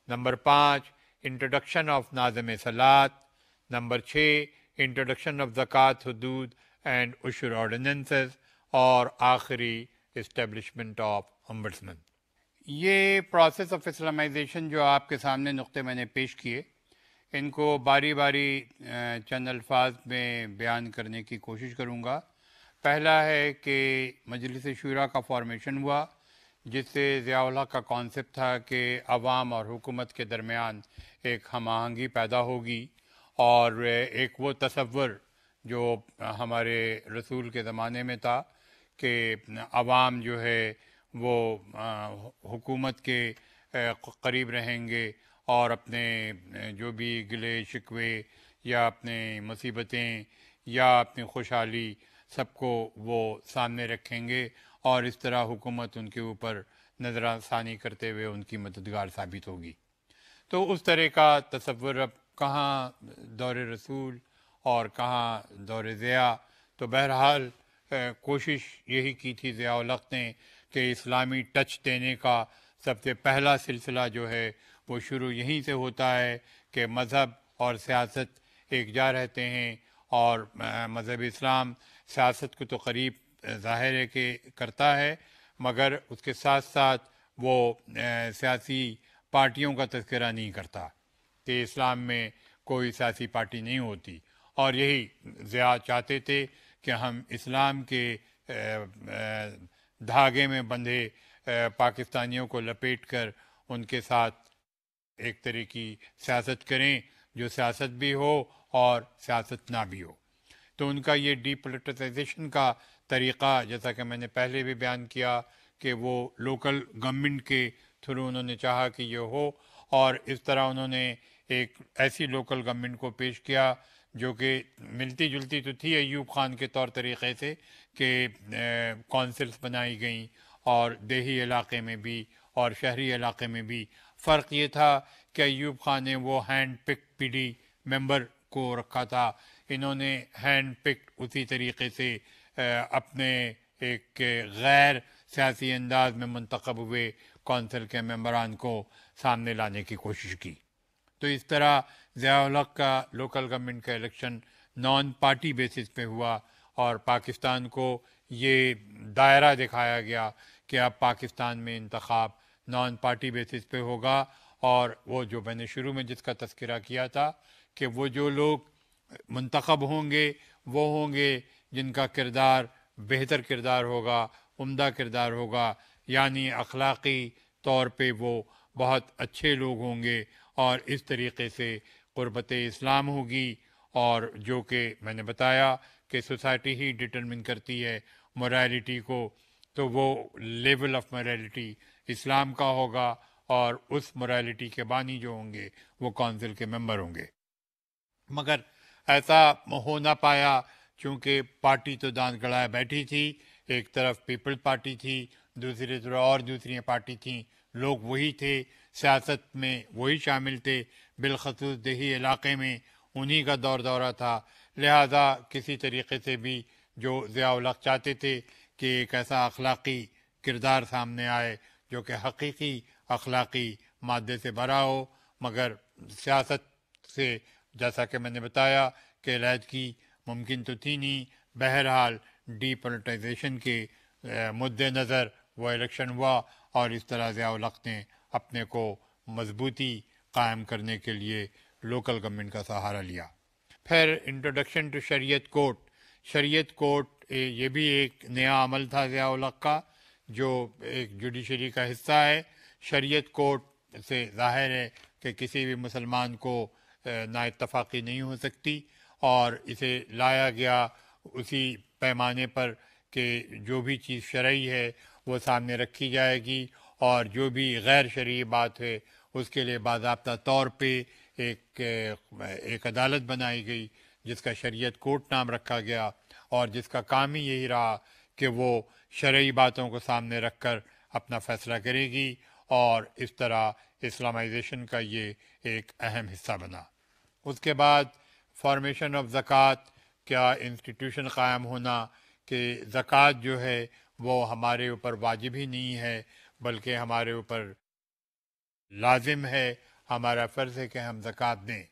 Number 5، introduction of ناظم صلات۔ نمبر 6، introduction of zakat حدود and عشر ordinances، اور آخری establishment of ombudsman۔ یہ پروسیس آف اسلامائزیشن جو آپ کے سامنے نقطے میں نے پیش کیے، ان کو باری باری چند الفاظ میں بیان کرنے کی کوشش کروں گا۔ پہلا ہے کہ مجلس شورا کا فارمیشن ہوا، جس سے ضیاء الحق کا کانسیپٹ تھا کہ عوام اور حکومت کے درمیان ایک ہم آہنگی پیدا ہوگی، اور ایک وہ تصور جو ہمارے رسول کے زمانے میں تھا کہ عوام جو ہے وہ حکومت کے قریب رہیں گے اور اپنے جو بھی گلے شکوے یا اپنے مصیبتیں یا اپنی خوشحالی سب کو وہ سامنے رکھیں گے، اور اس طرح حکومت ان کے اوپر نظر ثانی کرتے ہوئے ان کی مددگار ثابت ہوگی۔ تو اس طرح کا تصور اب کہاں دور رسول اور کہاں دور ضیاء، تو بہرحال کوشش یہی کی تھی ضیاء الحق نے کہ اسلامی ٹچ دینے کا سب سے پہلا سلسلہ جو ہے وہ شروع یہیں سے ہوتا ہے کہ مذہب اور سیاست ایک جا رہتے ہیں، اور مذہب اسلام سیاست کو تو قریب ظاہر ہے کہ کرتا ہے، مگر اس کے ساتھ ساتھ وہ سیاسی پارٹیوں کا تذکرہ نہیں کرتا کہ اسلام میں کوئی سیاسی پارٹی نہیں ہوتی، اور یہی ضیاء چاہتے تھے کہ ہم اسلام کے دھاگے میں بندھے پاکستانیوں کو لپیٹ کر ان کے ساتھ ایک طرح کی سیاست کریں جو سیاست بھی ہو اور سیاست نہ بھی ہو۔ تو ان کا یہ ڈی پولیٹیسائزیشن کا طریقہ، جیسا کہ میں نے پہلے بھی بیان کیا کہ وہ لوکل گورنمنٹ کے تھرو انہوں نے چاہا کہ یہ ہو، اور اس طرح انہوں نے ایک ایسی لوکل گورنمنٹ کو پیش کیا جو کہ ملتی جلتی تو تھی ایوب خان کے طور طریقے سے کہ کونسلز بنائی گئیں، اور دیہی علاقے میں بھی اور شہری علاقے میں بھی۔ فرق یہ تھا کہ ایوب خان نے وہ ہینڈ پک پی ڈی ممبر کو رکھا تھا، انہوں نے ہینڈ پک اسی طریقے سے اپنے ایک غیر سیاسی انداز میں منتخب ہوئے کونسل کے ممبران کو سامنے لانے کی کوشش کی۔ تو اس طرح ضیاء الحق کا لوکل گورنمنٹ کا الیکشن نان پارٹی بیسس پہ ہوا، اور پاکستان کو یہ دائرہ دکھایا گیا کہ اب پاکستان میں انتخاب نان پارٹی بیسس پہ ہوگا، اور وہ جو میں نے شروع میں جس کا تذکرہ کیا تھا کہ وہ جو لوگ منتخب ہوں گے وہ ہوں گے جن کا کردار بہتر کردار ہوگا، عمدہ کردار ہوگا، یعنی اخلاقی طور پہ وہ بہت اچھے لوگ ہوں گے، اور اس طریقے سے قربت اسلام ہوگی، اور جو کہ میں نے بتایا کہ سوسائٹی ہی ڈٹرمن کرتی ہے موریلٹی کو، تو وہ لیول آف موریلٹی اسلام کا ہوگا، اور اس موریلٹی کے بانی جو ہوں گے وہ کونسل کے ممبر ہوں گے۔ مگر ایسا ہو نہ پایا، چونکہ پارٹی تو دانت گڑائے بیٹھی تھی، ایک طرف پیپل پارٹی تھی، دوسری طرف اور دوسری پارٹی تھیں، لوگ وہی تھے، سیاست میں وہی شامل تھے، بالخصوص دیہی علاقے میں انہی کا دورہ تھا، لہذا کسی طریقے سے بھی جو ضیاء الحق چاہتے تھے کہ ایک ایسا اخلاقی کردار سامنے آئے جو کہ حقیقی اخلاقی مادے سے بھرا ہو، مگر سیاست سے جیسا کہ میں نے بتایا کہ علیحدگی ممکن تو تھی نہیں، بہرحال ڈی پولیٹائزیشن کے مد نظر وہ الیکشن ہوا، اور اس طرح ضیاء الحق نے اپنے کو مضبوطی قائم کرنے کے لیے لوکل گورنمنٹ کا سہارا لیا۔ پھر انٹروڈکشن ٹو شریعت کورٹ۔ شریعت کورٹ یہ بھی ایک نیا عمل تھا ضیاء الحق کا، جو ایک جوڈیشری کا حصہ ہے۔ شریعت کورٹ سے ظاہر ہے کہ کسی بھی مسلمان کو نا اتفاقی نہیں ہو سکتی، اور اسے لایا گیا اسی پیمانے پر کہ جو بھی چیز شرعی ہے وہ سامنے رکھی جائے گی، اور جو بھی غیر شرعی بات ہے اس کے لیے باضابطہ طور پہ ایک عدالت بنائی گئی جس کا شریعت کورٹ نام رکھا گیا، اور جس کا کام ہی یہی رہا کہ وہ شرعی باتوں کو سامنے رکھ کر اپنا فیصلہ کرے گی، اور اس طرح اسلامائزیشن کا یہ ایک اہم حصہ بنا۔ اس کے بعد فارمیشن آف زکوٰۃ کا انسٹیٹیوشن قائم ہونا، کہ زکوٰۃ جو ہے وہ ہمارے اوپر واجب ہی نہیں ہے بلکہ ہمارے اوپر لازم ہے، ہمارا فرض ہے کہ ہم زکوٰۃ دیں۔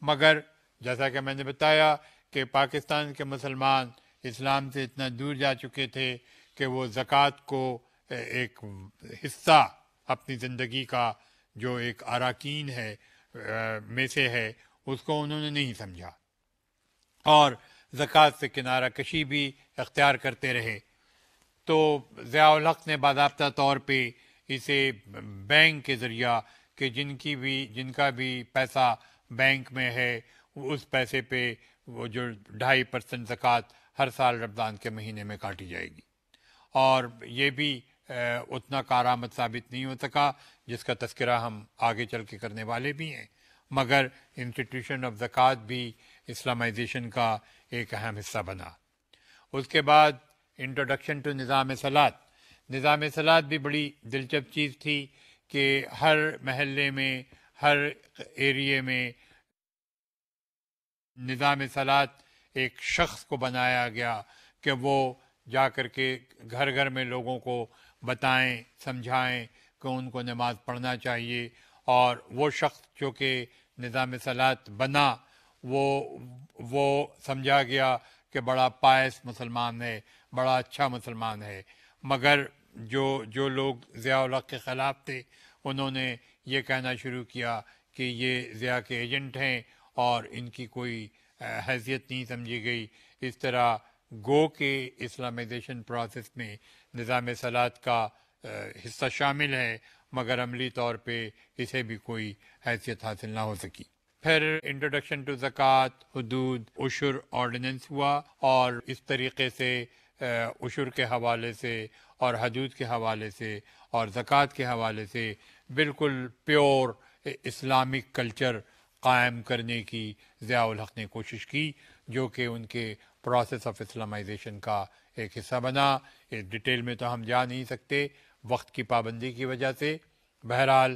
مگر جیسا کہ میں نے بتایا کہ پاکستان کے مسلمان اسلام سے اتنا دور جا چکے تھے کہ وہ زکوٰۃ کو ایک حصہ اپنی زندگی کا جو ایک اراکین ہے میں سے ہے، اس کو انہوں نے نہیں سمجھا، اور زکوٰۃ سے کنارہ کشی بھی اختیار کرتے رہے۔ تو ضیاء الحق نے باضابطہ طور پہ اسے بینک کے ذریعہ، کہ جن کا بھی پیسہ بینک میں ہے، اس پیسے پہ وہ جو 2.5% زکوٰۃ ہر سال رمضان کے مہینے میں کاٹی جائے گی، اور یہ بھی اتنا کارآمد ثابت نہیں ہو سکا، جس کا تذکرہ ہم آگے چل کے کرنے والے بھی ہیں، مگر انسٹیٹیوشن آف زکوٰۃ بھی اسلامائزیشن کا ایک اہم حصہ بنا۔ اس کے بعد انٹروڈکشن ٹو نظام صلاۃ۔ نظام صلاۃ بھی بڑی دلچسپ چیز تھی کہ ہر محلے میں، ہر ایریے میں نظام صلاۃ ایک شخص کو بنایا گیا کہ وہ جا کر کے گھر گھر میں لوگوں کو بتائیں، سمجھائیں کہ ان کو نماز پڑھنا چاہیے، اور وہ شخص جو کہ نظام صلاۃ بنا، وہ سمجھا گیا کہ بڑا پائس مسلمان ہے، بڑا اچھا مسلمان ہے، مگر جو لوگ ضیاء الحق کے خلاف تھے، انہوں نے یہ کہنا شروع کیا کہ یہ ضیاء کے ایجنٹ ہیں اور ان کی کوئی حیثیت نہیں سمجھی گئی۔ اس طرح گو کے اسلامائزیشن پروسیس میں نظام صلاۃ کا حصہ شامل ہے، مگر عملی طور پہ اسے بھی کوئی حیثیت حاصل نہ ہو سکی۔ پھر انٹروڈکشن ٹو زکوٰۃ، حدود، عشر آرڈیننس ہوا، اور اس طریقے سے عشر کے حوالے سے اور حدود کے حوالے سے اور زکوٰۃ کے حوالے سے بالکل پیور اسلامک کلچر قائم کرنے کی ضیاء الحق نے کوشش کی، جو کہ ان کے پروسیس آف اسلامائزیشن کا ایک حصہ بنا۔ اس ڈیٹیل میں تو ہم جا نہیں سکتے وقت کی پابندی کی وجہ سے، بہرحال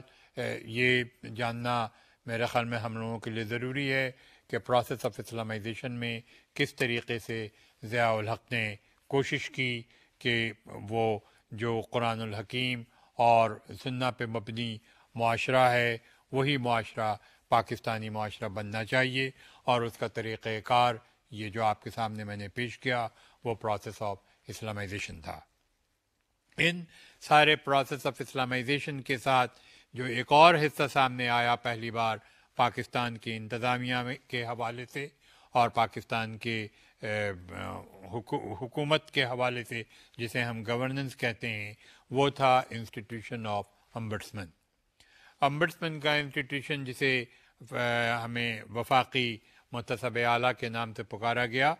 یہ جاننا میرے خیال میں ہم لوگوں کے لیے ضروری ہے کہ پروسیس آف اسلامائزیشن میں کس طریقے سے ضیاء الحق نے کوشش کی کہ وہ جو قرآن الحکیم اور سنہ پہ مبنی معاشرہ ہے، وہی معاشرہ پاکستانی معاشرہ بننا چاہیے، اور اس کا طریقہ کار یہ جو آپ کے سامنے میں نے پیش کیا وہ پروسیس آف اسلامائزیشن تھا۔ ان سارے پروسیس آف اسلامائزیشن کے ساتھ جو ایک اور حصہ سامنے آیا پہلی بار پاکستان کی انتظامیہ کے حوالے سے اور پاکستان کے حکومت کے حوالے سے، جسے ہم گورننس کہتے ہیں، وہ تھا انسٹیٹیوشن آف امبڈسمن۔ امبڈسمن کا انسٹیٹیوشن، جسے ہمیں وفاقی محتسب اعلیٰ کے نام سے پکارا گیا،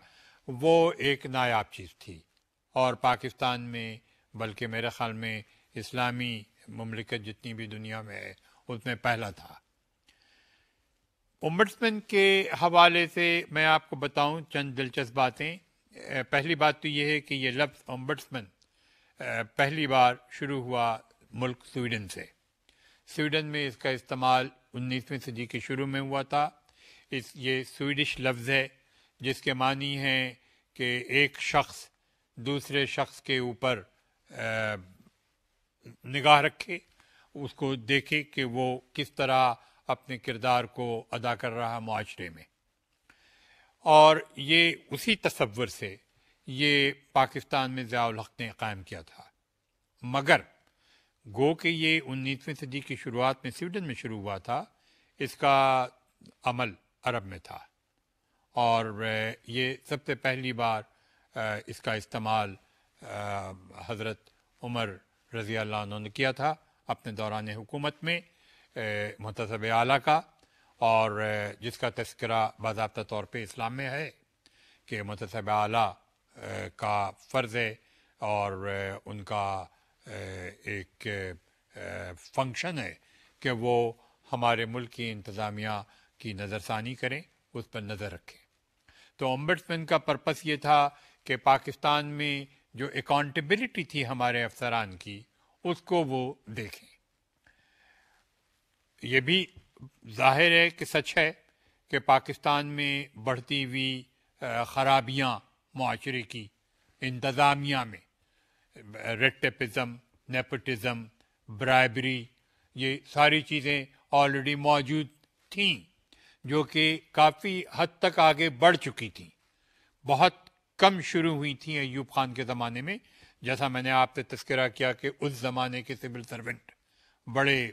وہ ایک نایاب چیز تھی، اور پاکستان میں بلکہ میرے خیال میں اسلامی مملکت جتنی بھی دنیا میں ہے اس میں پہلا تھا۔ امبڈسمن کے حوالے سے میں آپ کو بتاؤں چند دلچسپ باتیں۔ پہلی بات تو یہ ہے کہ یہ لفظ امبڈسمن پہلی بار شروع ہوا ملک سویڈن سے۔ سویڈن میں اس کا استعمال 19ویں صدی کے شروع میں ہوا تھا۔ یہ سویڈش لفظ ہے جس کے معنی ہے کہ ایک شخص دوسرے شخص کے اوپر نگاہ رکھے، اس کو دیکھے کہ وہ کس طرح اپنے کردار کو ادا کر رہا معاشرے میں، اور یہ اسی تصور سے یہ پاکستان میں ضیاء الحق نے قائم کیا تھا، مگر گو کہ یہ 19ویں صدی کی شروعات میں سویڈن میں شروع ہوا تھا، اس کا عمل عرب میں تھا، اور یہ سب سے پہلی بار اس کا استعمال حضرت عمر رضی اللہ عنہ نے کیا تھا اپنے دوران حکومت میں محتسب اعلیٰ کا، اور جس کا تذکرہ باضابطہ طور پہ اسلام میں ہے کہ محتسب اعلیٰ کا فرض ہے اور ان کا ایک فنکشن ہے کہ وہ ہمارے ملک کی انتظامیہ کی نظر ثانی کریں، اس پر نظر رکھیں۔ تو امبڈسمین کا پرپس یہ تھا کہ پاکستان میں جو اکاؤنٹیبلٹی تھی ہمارے افسران کی، اس کو وہ دیکھیں۔ یہ بھی ظاہر ہے کہ سچ ہے کہ پاکستان میں بڑھتی ہوئی خرابیاں معاشرے کی انتظامیہ میں، ریڈ ٹیپزم، نیپوٹزم، برائبری، یہ ساری چیزیں آلریڈی موجود تھیں، جو کہ کافی حد تک آگے بڑھ چکی تھیں، بہت کم شروع ہوئی تھیں ایوب خان کے زمانے میں۔ جیسا میں نے آپ سے تذکرہ کیا کہ اس زمانے کے سول سرونٹ بڑے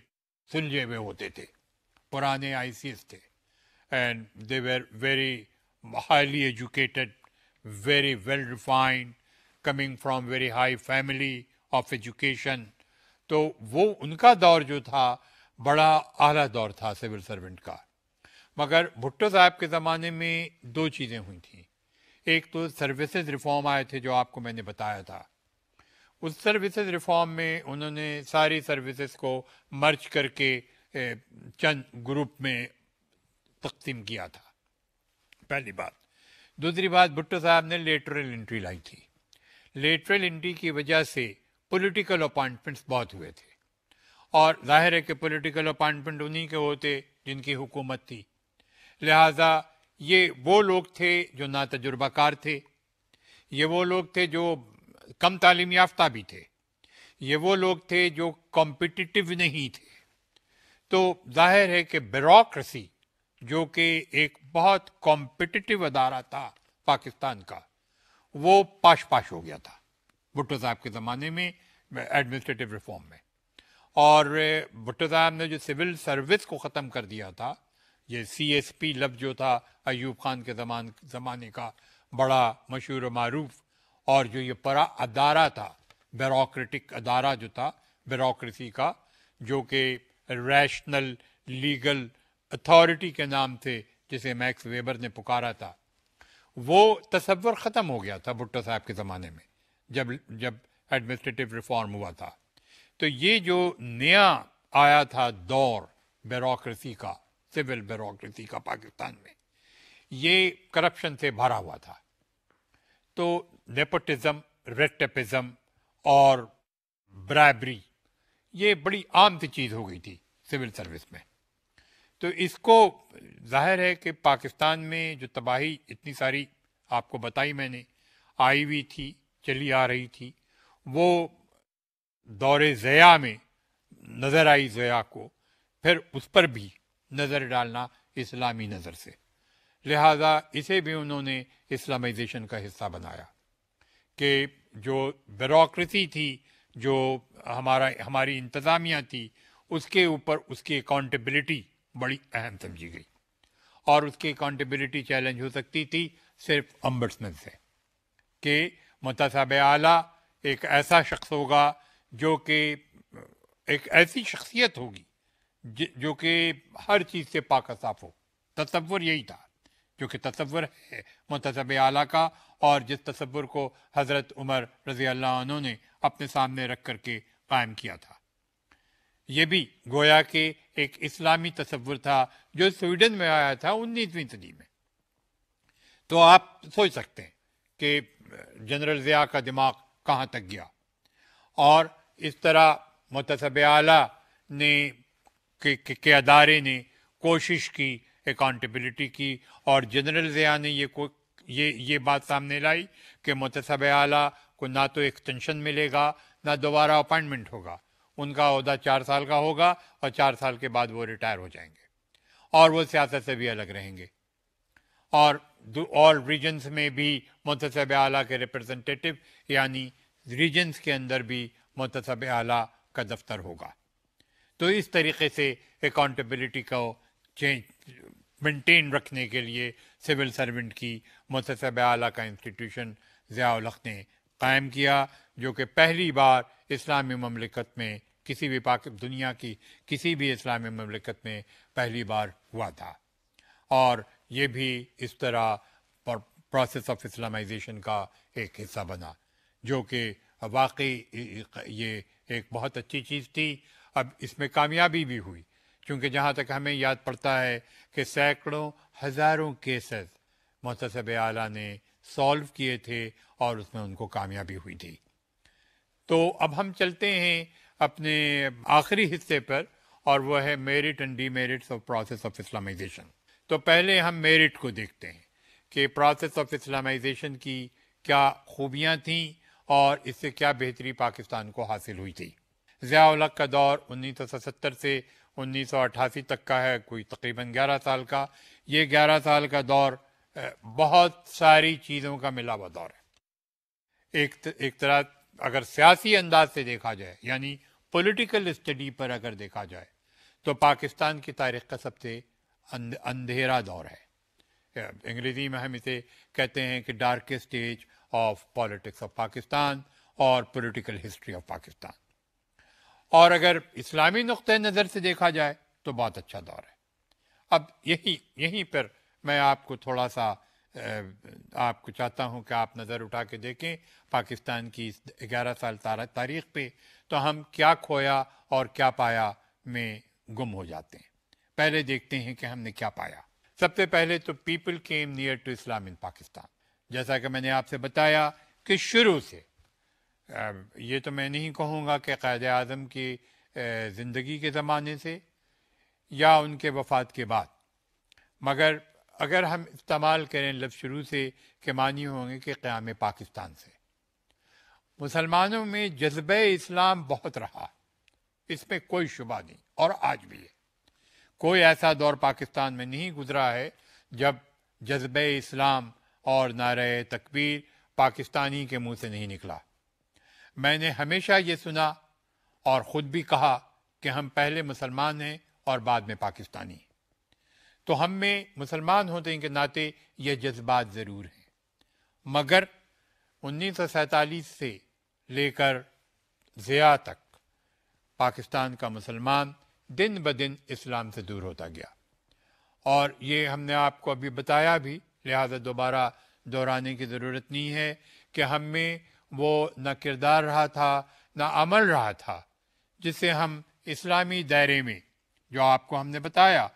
سلجھے ہوئے ہوتے تھے، پرانے آئی سی ایس تھے، and they were very highly educated, very well refined, coming from very high family of education. تو وہ ان کا دور جو تھا بڑا اعلیٰ دور تھا سول سرونٹ کا۔ مگر بھٹو صاحب کے زمانے میں دو چیزیں ہوئی تھیں۔ ایک تو سروسز ریفارم آئے تھے جو آپ کو میں نے بتایا تھا۔ اس سروسز ریفارم میں انہوں نے ساری سروسز کو مرج کر کے چند گروپ میں تقسیم کیا تھا، پہلی بات۔ دوسری بات، بھٹو صاحب نے لیٹرل انٹری لائی تھی۔ لیٹرل انٹری کی وجہ سے پولیٹیکل اپائنٹمنٹس بہت ہوئے تھے، اور ظاہر ہے کہ پولیٹیکل اپائنٹمنٹ انہی کے ہوتے جن کی حکومت تھی، لہٰذا یہ وہ لوگ تھے جو نا تجربہ کار تھے، یہ وہ لوگ تھے جو کم تعلیم یافتہ بھی تھے، یہ وہ لوگ تھے جو کمپٹیٹیو نہیں تھے۔ تو ظاہر ہے کہ بیوروکریسی، جو کہ ایک بہت کمپٹیٹیو ادارہ تھا پاکستان کا، وہ پاش پاش ہو گیا تھا بھٹو صاحب کے زمانے میں ایڈمنسٹریٹو ریفارم میں۔ اور بھٹو صاحب نے جو سول سروس کو ختم کر دیا تھا، یہ سی ایس پی لفظ جو تھا ایوب خان کے زمانے کا بڑا مشہور و معروف، اور جو یہ پورا ادارہ تھا، بیوروکریٹک ادارہ جو تھا بیوروکریسی کا، جو کہ ریشنل لیگل اتھارٹی کے نام سے جسے میکس ویبر نے پکارا تھا، وہ تصور ختم ہو گیا تھا بھٹو صاحب کے زمانے میں جب ایڈمنسٹریٹو ریفارم ہوا تھا۔ تو یہ جو نیا آیا تھا دور بیوروکریسی کا، سول بیوروکریسی کا پاکستان میں، یہ کرپشن سے بھرا ہوا تھا۔ تو نیپوٹزم، ریڈ ٹیپزم اور برائبری، یہ بڑی عام سی چیز ہو گئی تھی سول سروس میں۔ تو اس کو ظاہر ہے کہ پاکستان میں جو تباہی اتنی ساری آپ کو بتائی میں نے، آئی ہوئی تھی، چلی آ رہی تھی، وہ دور ضیاء میں نظر آئی ضیاء کو، پھر اس پر بھی نظر ڈالنا اسلامی نظر سے، لہٰذا اسے بھی انہوں نے اسلامائزیشن کا حصہ بنایا، کہ جو بیوروکریسی تھی، جو ہماری انتظامیہ تھی، اس کے اوپر اس کی اکاؤنٹیبلٹی بڑی اہم سمجھی گئی، اور اس کی اکاؤنٹیبلٹی چیلنج ہو سکتی تھی صرف امبڈسمین سے، کہ منتخب اعلیٰ ایک ایسا شخص ہوگا جو کہ ایک ایسی شخصیت ہوگی جو کہ ہر چیز سے پاک و صاف ہو۔ تصور یہی تھا جو کہ تصور ہے منتخب اعلیٰ کا، اور جس تصور کو حضرت عمر رضی اللہ عنہ نے اپنے سامنے رکھ کر کے قائم کیا تھا۔ یہ بھی گویا کہ ایک اسلامی تصور تھا جو سویڈن میں آیا تھا 19ویں صدی میں۔ تو آپ سوچ سکتے ہیں کہ جنرل ضیاء کا دماغ کہاں تک گیا، اور اس طرح منتخب اعلیٰ نے کہ ادارے نے کوشش کی، اکاؤنٹیبلٹی کی، اور جنرل ضیاء نے یہ بات سامنے لائی کہ منتخب اعلیٰ کو نہ تو ایکسٹینشن ملے گا، نہ دوبارہ اپائنٹمنٹ ہوگا، ان کا عہدہ 4 سال کا ہوگا، اور 4 سال کے بعد وہ ریٹائر ہو جائیں گے، اور وہ سیاست سے بھی الگ رہیں گے، اور آل ریجنز میں بھی منتخب اعلیٰ کے ریپرزنٹیٹو، یعنی ریجنز کے اندر بھی منتخب اعلیٰ کا دفتر ہوگا۔ تو اس طریقے سے اکاؤنٹیبلٹی کو مینٹین رکھنے کے لیے سول سرونٹ کی منتخب اعلیٰ کا انسٹیٹیوشن ضیاء الحق نے قائم کیا، جو کہ پہلی بار اسلامی مملکت میں کسی بھی دنیا کی کسی بھی اسلامی مملکت میں پہلی بار ہوا تھا، اور یہ بھی اس طرح پروسیس آف اسلامائزیشن کا ایک حصہ بنا، جو کہ واقعی یہ ایک بہت اچھی چیز تھی۔ اب اس میں کامیابی بھی ہوئی، چونکہ جہاں تک ہمیں یاد پڑتا ہے کہ سینکڑوں ہزاروں کیسز محتسب اعلیٰ نے سالو کیے تھے اور اس میں ان کو کامیابی ہوئی تھی۔ تو اب ہم چلتے ہیں اپنے آخری حصے پر، اور وہ ہے merit and demerits of process of Islamisation. تو پہلے ہم میرٹ کو دیکھتے ہیں کہ پروسیس آف اسلامائزیشن کی کیا خوبیاں تھیں اور اس سے کیا بہتری پاکستان کو حاصل ہوئی تھی۔ ضیاء الحق کا دور 1970 سے 1988 تک کا ہے، کوئی تقریباً 11 سال کا۔ یہ 11 سال کا دور بہت ساری چیزوں کا ملا ہوا دور ہے۔ ایک طرح اگر سیاسی انداز سے دیکھا جائے، یعنی پولیٹیکل اسٹڈی پر اگر دیکھا جائے، تو پاکستان کی تاریخ کا سب سے اندھیرا دور ہے۔ انگریزی میں ہم اسے کہتے ہیں کہ darkest age of politics of Pakistan اور پولیٹیکل ہسٹری آف پاکستان۔ اور اگر اسلامی نقطۂ نظر سے دیکھا جائے تو بہت اچھا دور ہے۔ اب یہیں پر میں آپ کو تھوڑا سا آپ کو چاہتا ہوں کہ آپ نظر اٹھا کے دیکھیں پاکستان کی 11 سال تاریخ پہ، تو ہم کیا کھویا اور کیا پایا میں گم ہو جاتے ہیں۔ پہلے دیکھتے ہیں کہ ہم نے کیا پایا۔ سب سے پہلے تو پیپل کیم نیئر ٹو اسلام ان پاکستان۔ جیسا کہ میں نے آپ سے بتایا کہ شروع سے، یہ تو میں نہیں کہوں گا کہ قائد اعظم کی زندگی کے زمانے سے یا ان کے وفات کے بعد، مگر اگر ہم استعمال کریں لفظ شروع سے، کہ معنی ہوں گے کہ قیام پاکستان سے مسلمانوں میں جذبہ اسلام بہت رہا، اس میں کوئی شبہ نہیں، اور آج بھی ہے۔ کوئی ایسا دور پاکستان میں نہیں گزرا ہے جب جذبہ اسلام اور نعرہ تکبیر پاکستانی کے منہ سے نہیں نکلا۔ میں نے ہمیشہ یہ سنا اور خود بھی کہا کہ ہم پہلے مسلمان ہیں اور بعد میں پاکستانی ہیں۔ تو ہم میں مسلمان ہونے کے ناطے یہ جذبات ضرور ہیں، مگر 1947 سے لے کر ضیاء تک پاکستان کا مسلمان دن بدن اسلام سے دور ہوتا گیا، اور یہ ہم نے آپ کو ابھی بتایا بھی، لہذا دوبارہ دہرانے کی ضرورت نہیں ہے کہ ہم میں وہ نہ کردار رہا تھا نہ عمل رہا تھا جس سے ہم اسلامی دائرے میں، جو آپ کو ہم نے بتایا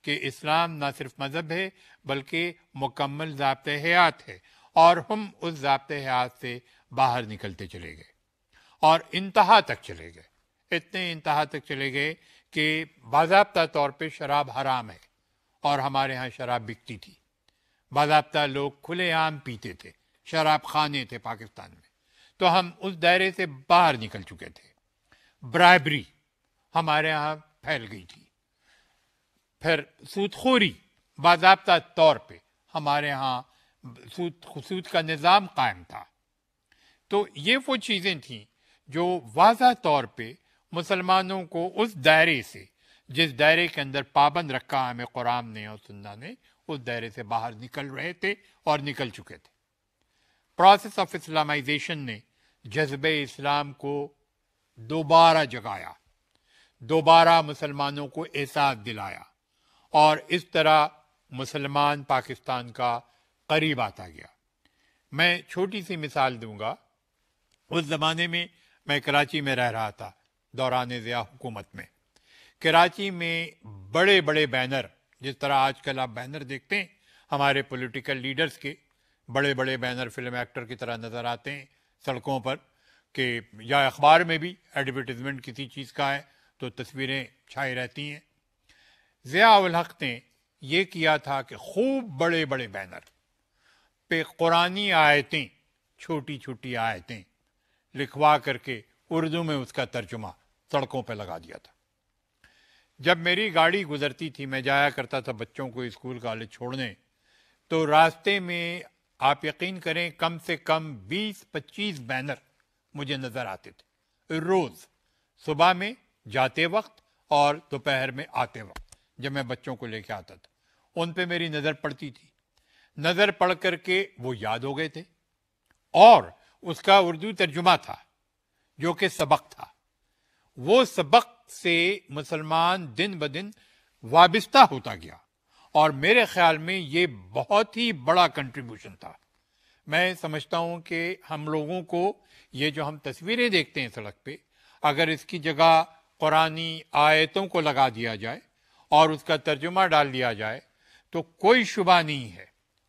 کہ اسلام نہ صرف مذہب ہے بلکہ مکمل ضابطۂ حیات ہے، اور ہم اس ضابطۂ حیات سے باہر نکلتے چلے گئے اور انتہا تک چلے گئے، اتنے انتہا تک چلے گئے کہ باضابطہ طور پہ شراب حرام ہے اور ہمارے ہاں شراب بکتی تھی، باضابطہ لوگ کھلے عام پیتے تھے، شراب خانے تھے پاکستان میں، تو ہم اس دائرے سے باہر نکل چکے تھے۔ برائبری ہمارے ہاں پھیل گئی تھی، پھر سود خوری باضابطہ طور پہ ہمارے ہاں سود کا نظام قائم تھا۔ تو یہ وہ چیزیں تھیں جو واضح طور پہ مسلمانوں کو اس دائرے سے، جس دائرے کے اندر پابند رکھا ہمیں قرآن نے اور سنت نے، اس دائرے سے باہر نکل رہے تھے اور نکل چکے تھے۔ پروسیس آف اسلامائزیشن نے جذبہ اسلام کو دوبارہ جگایا، دوبارہ مسلمانوں کو احساس دلایا، اور اس طرح مسلمان پاکستان کا قریب آتا گیا۔ میں چھوٹی سی مثال دوں گا۔ اس زمانے میں کراچی میں رہ رہا تھا دوران ضیاء حکومت میں۔ کراچی میں بڑے بڑے بینر، جس طرح آج کل آپ بینر دیکھتے ہیں ہمارے پولیٹیکل لیڈرز کے، بڑے بڑے بینر فلم ایکٹر کی طرح نظر آتے ہیں سڑکوں پر، کہ یا اخبار میں بھی ایڈورٹیزمنٹ کسی چیز کا ہے تو تصویریں چھائی رہتی ہیں۔ ضیاء الحق نے یہ کیا تھا کہ خوب بڑے بڑے بینر پہ قرآنی آیتیں، چھوٹی چھوٹی آیتیں لکھوا کر کے اردو میں اس کا ترجمہ سڑکوں پہ لگا دیا تھا۔ جب میری گاڑی گزرتی تھی، میں جایا کرتا تھا بچوں کو اسکول کالج چھوڑنے، تو راستے میں آپ یقین کریں کم سے کم 20-25 بینر مجھے نظر آتے تھے روز، صبح میں جاتے وقت اور دوپہر میں آتے وقت جب میں بچوں کو لے کے آتا تھا۔ ان پہ میری نظر پڑتی تھی، نظر پڑ کر کے وہ یاد ہو گئے تھے، اور اس کا اردو ترجمہ تھا جو کہ سبق تھا۔ وہ سبق سے مسلمان دن بدن وابستہ ہوتا گیا، اور میرے خیال میں یہ بہت ہی بڑا کنٹریبیوشن تھا۔ میں سمجھتا ہوں کہ ہم لوگوں کو یہ جو ہم تصویریں دیکھتے ہیں سڑک پہ، اگر اس کی جگہ قرآنی آیتوں کو لگا دیا جائے اور اس کا ترجمہ ڈال دیا جائے تو کوئی شبہ نہیں ہے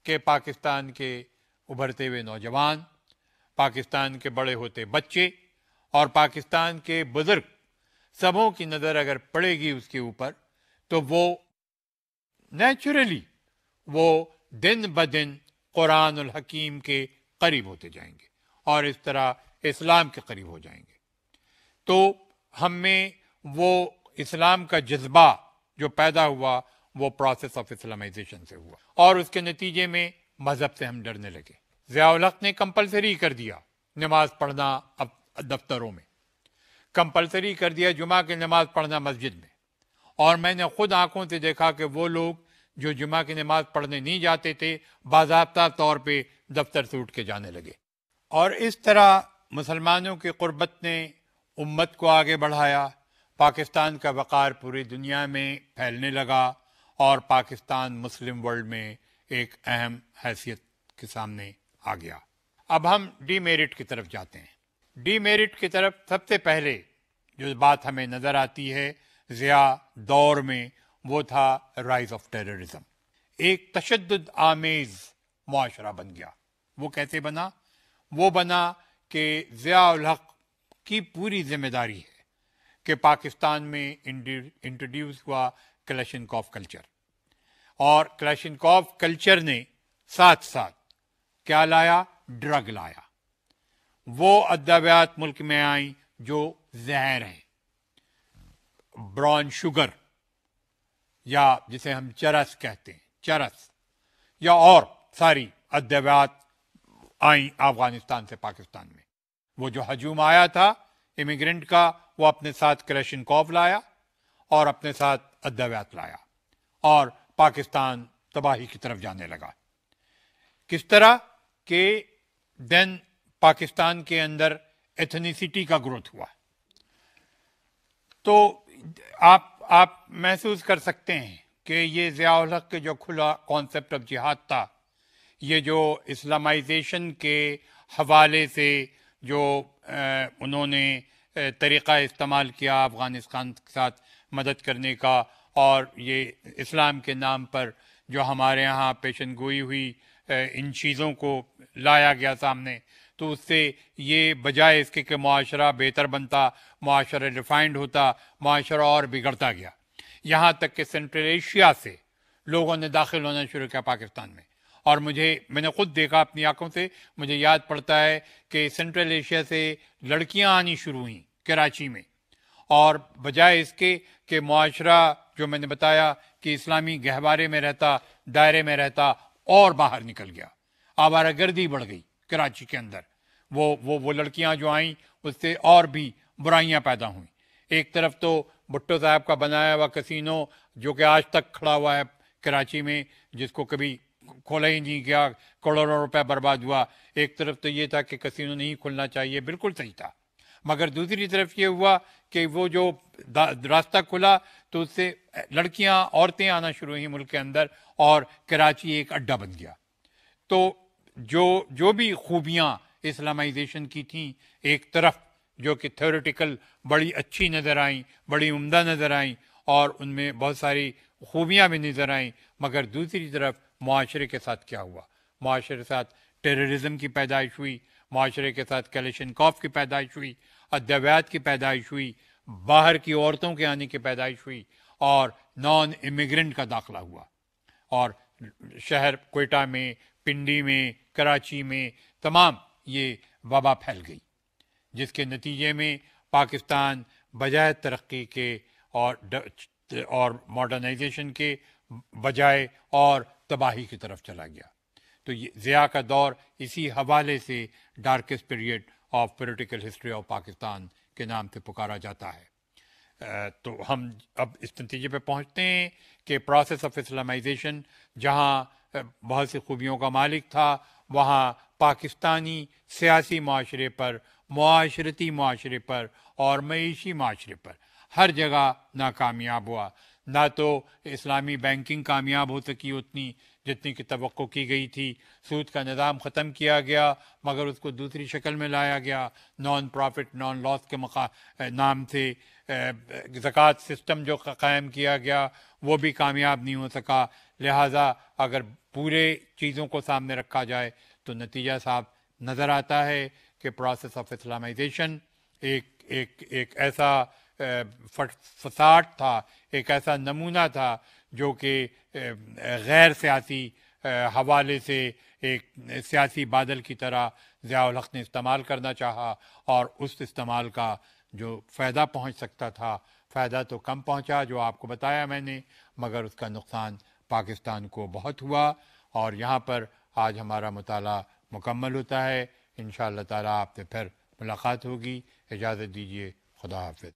کہ پاکستان کے ابھرتے ہوئے نوجوان، پاکستان کے بڑے ہوتے بچے اور پاکستان کے بزرگ سبوں کی نظر اگر پڑے گی اس کے اوپر تو وہ نیچرلی وہ دن بدن قرآن الحکیم کے قریب ہوتے جائیں گے اور اس طرح اسلام کے قریب ہو جائیں گے۔ تو ہم میں وہ اسلام کا جذبہ جو پیدا ہوا وہ پروسیس آف اسلامائزیشن سے ہوا، اور اس کے نتیجے میں مذہب سے ہم ڈرنے لگے۔ ضیاء الحق نے کمپلسری کر دیا نماز پڑھنا اب دفتروں میں، کمپلسری کر دیا جمعہ کی نماز پڑھنا مسجد میں، اور میں نے خود آنکھوں سے دیکھا کہ وہ لوگ جو جمعہ کی نماز پڑھنے نہیں جاتے تھے باضابطہ طور پہ دفتر سے اٹھ کے جانے لگے۔ اور اس طرح مسلمانوں کی قربت نے امت کو آگے بڑھایا، پاکستان کا وقار پوری دنیا میں پھیلنے لگا اور پاکستان مسلم ورلڈ میں ایک اہم حیثیت کے سامنے آ گیا۔ اب ہم ڈی میرٹ کی طرف جاتے ہیں۔ ڈی میرٹ کی طرف سب سے پہلے جو بات ہمیں نظر آتی ہے ضیاء دور میں وہ تھا رائز آف ٹیررزم۔ ایک تشدد آمیز معاشرہ بن گیا۔ وہ کیسے بنا؟ وہ بنا کہ ضیاء الحق کی پوری ذمہ داری ہے کہ پاکستان میں انٹروڈیوس ہوا کلاشنکوف کلچر، اور کلاشنکوف کلچر نے ساتھ ساتھ کیا لایا؟ ڈرگ لایا۔ وہ ادویات ملک میں آئیں جو زہر ہیں، براؤن شوگر یا جسے ہم چرس کہتے ہیں، چرس یا اور ساری ادویات آئیں افغانستان سے پاکستان میں۔ وہ جو ہجوم آیا تھا امیگرنٹ کا، وہ اپنے ساتھ کلاشنکوف لایا اور اپنے ساتھ ادویات لایا، اور پاکستان تباہی کی طرف جانے لگا۔ کس طرح کہ دین پاکستان کے اندر ایتھنیسٹی کا گروتھ ہوا۔ تو آپ محسوس کر سکتے ہیں کہ یہ ضیاء الحق کے جو کھلا کانسیپٹ آف جہاد تھا، یہ جو اسلامائزیشن کے حوالے سے جو انہوں نے طریقہ استعمال کیا افغانستان کے ساتھ مدد کرنے کا، اور یہ اسلام کے نام پر جو ہمارے ہاں پیشن گوئی ہوئی ان چیزوں کو لایا گیا سامنے، تو اس سے یہ بجائے اس کے کہ معاشرہ بہتر بنتا، معاشرہ ریفائنڈ ہوتا، معاشرہ اور بگڑتا گیا، یہاں تک کہ سینٹرل ایشیا سے لوگوں نے داخل ہونا شروع کیا پاکستان میں۔ اور میں نے خود دیکھا اپنی آنکھوں سے، مجھے یاد پڑتا ہے کہ سینٹرل ایشیا سے لڑکیاں آنی شروع ہوئیں کراچی میں، اور بجائے اس کے کہ معاشرہ جو میں نے بتایا کہ اسلامی گہوارے میں رہتا، دائرے میں رہتا، اور باہر نکل گیا، آوارہ گردی بڑھ گئی کراچی کے اندر۔ وہ لڑکیاں جو آئیں اس سے اور بھی برائیاں پیدا ہوئیں۔ ایک طرف تو بھٹو صاحب کا بنایا ہوا کسینو جو کہ آج تک کھڑا ہوا ہے کراچی میں، جس کو کبھی کھولا ہی نہیں گیا، کروڑوں روپے برباد ہوا۔ ایک طرف تو یہ تھا کہ کسینو نہیں کھلنا چاہیے، بالکل صحیح تھا، مگر دوسری طرف یہ ہوا کہ وہ جو راستہ کھلا تو اس سے لڑکیاں، عورتیں آنا شروع ہوئیں ملک کے اندر، اور کراچی ایک اڈہ بن گیا۔ تو جو بھی خوبیاں اسلامائزیشن کی تھیں، ایک طرف جو کہ تھیوریٹیکل بڑی اچھی نظر آئیں، بڑی عمدہ نظر آئیں، اور ان میں بہت ساری خوبیاں بھی نظر آئیں، مگر دوسری طرف معاشرے کے ساتھ کیا ہوا؟ معاشرے کے ساتھ ٹیررزم کی پیدائش ہوئی، معاشرے کے ساتھ کلاشنکوف کی پیدائش ہوئی، ادویات کی پیدائش ہوئی، باہر کی عورتوں کے آنے کی پیدائش ہوئی، اور نان امیگرنٹ کا داخلہ ہوا، اور شہر کوئٹہ میں، پنڈی میں، کراچی میں تمام یہ وبا پھیل گئی، جس کے نتیجے میں پاکستان بجائے ترقی کے اور ماڈرنائزیشن کے بجائے اور تباہی کی طرف چلا گیا۔ تو یہ ضیاء کا دور اسی حوالے سے darkest period of political history of Pakistan کے نام سے پکارا جاتا ہے۔ تو ہم اب اس نتیجے پہ پہنچتے ہیں کہ پروسیس آف اسلامائزیشن جہاں بہت سی خوبیوں کا مالک تھا، وہاں پاکستانی سیاسی معاشرے پر، معاشرتی معاشرے پر اور معیشی معاشرے پر ہر جگہ ناکامیاب ہوا۔ نہ تو اسلامی بینکنگ کامیاب ہو سکی اتنی جتنی کہ توقع کی گئی تھی، سود کا نظام ختم کیا گیا مگر اس کو دوسری شکل میں لایا گیا، نان پرافٹ نان لاس کے نام سے زکوٰۃ سسٹم جو قائم کیا گیا وہ بھی کامیاب نہیں ہو سکا۔ لہٰذا اگر پورے چیزوں کو سامنے رکھا جائے تو نتیجہ صاحب نظر آتا ہے کہ پروسیس آف اسلامائزیشن ایک ایسا فساد تھا، ایک ایسا نمونہ تھا جو کہ غیر سیاسی حوالے سے ایک سیاسی بادل کی طرح ضیاء الحق نے استعمال کرنا چاہا، اور اس استعمال کا جو فائدہ پہنچ سکتا تھا فائدہ تو کم پہنچا جو آپ کو بتایا میں نے، مگر اس کا نقصان پاکستان کو بہت ہوا۔ اور یہاں پر آج ہمارا مطالعہ مکمل ہوتا ہے، انشاءاللہ تعالیٰ آپ سے پھر ملاقات ہوگی۔ اجازت دیجیے، خدا حافظ۔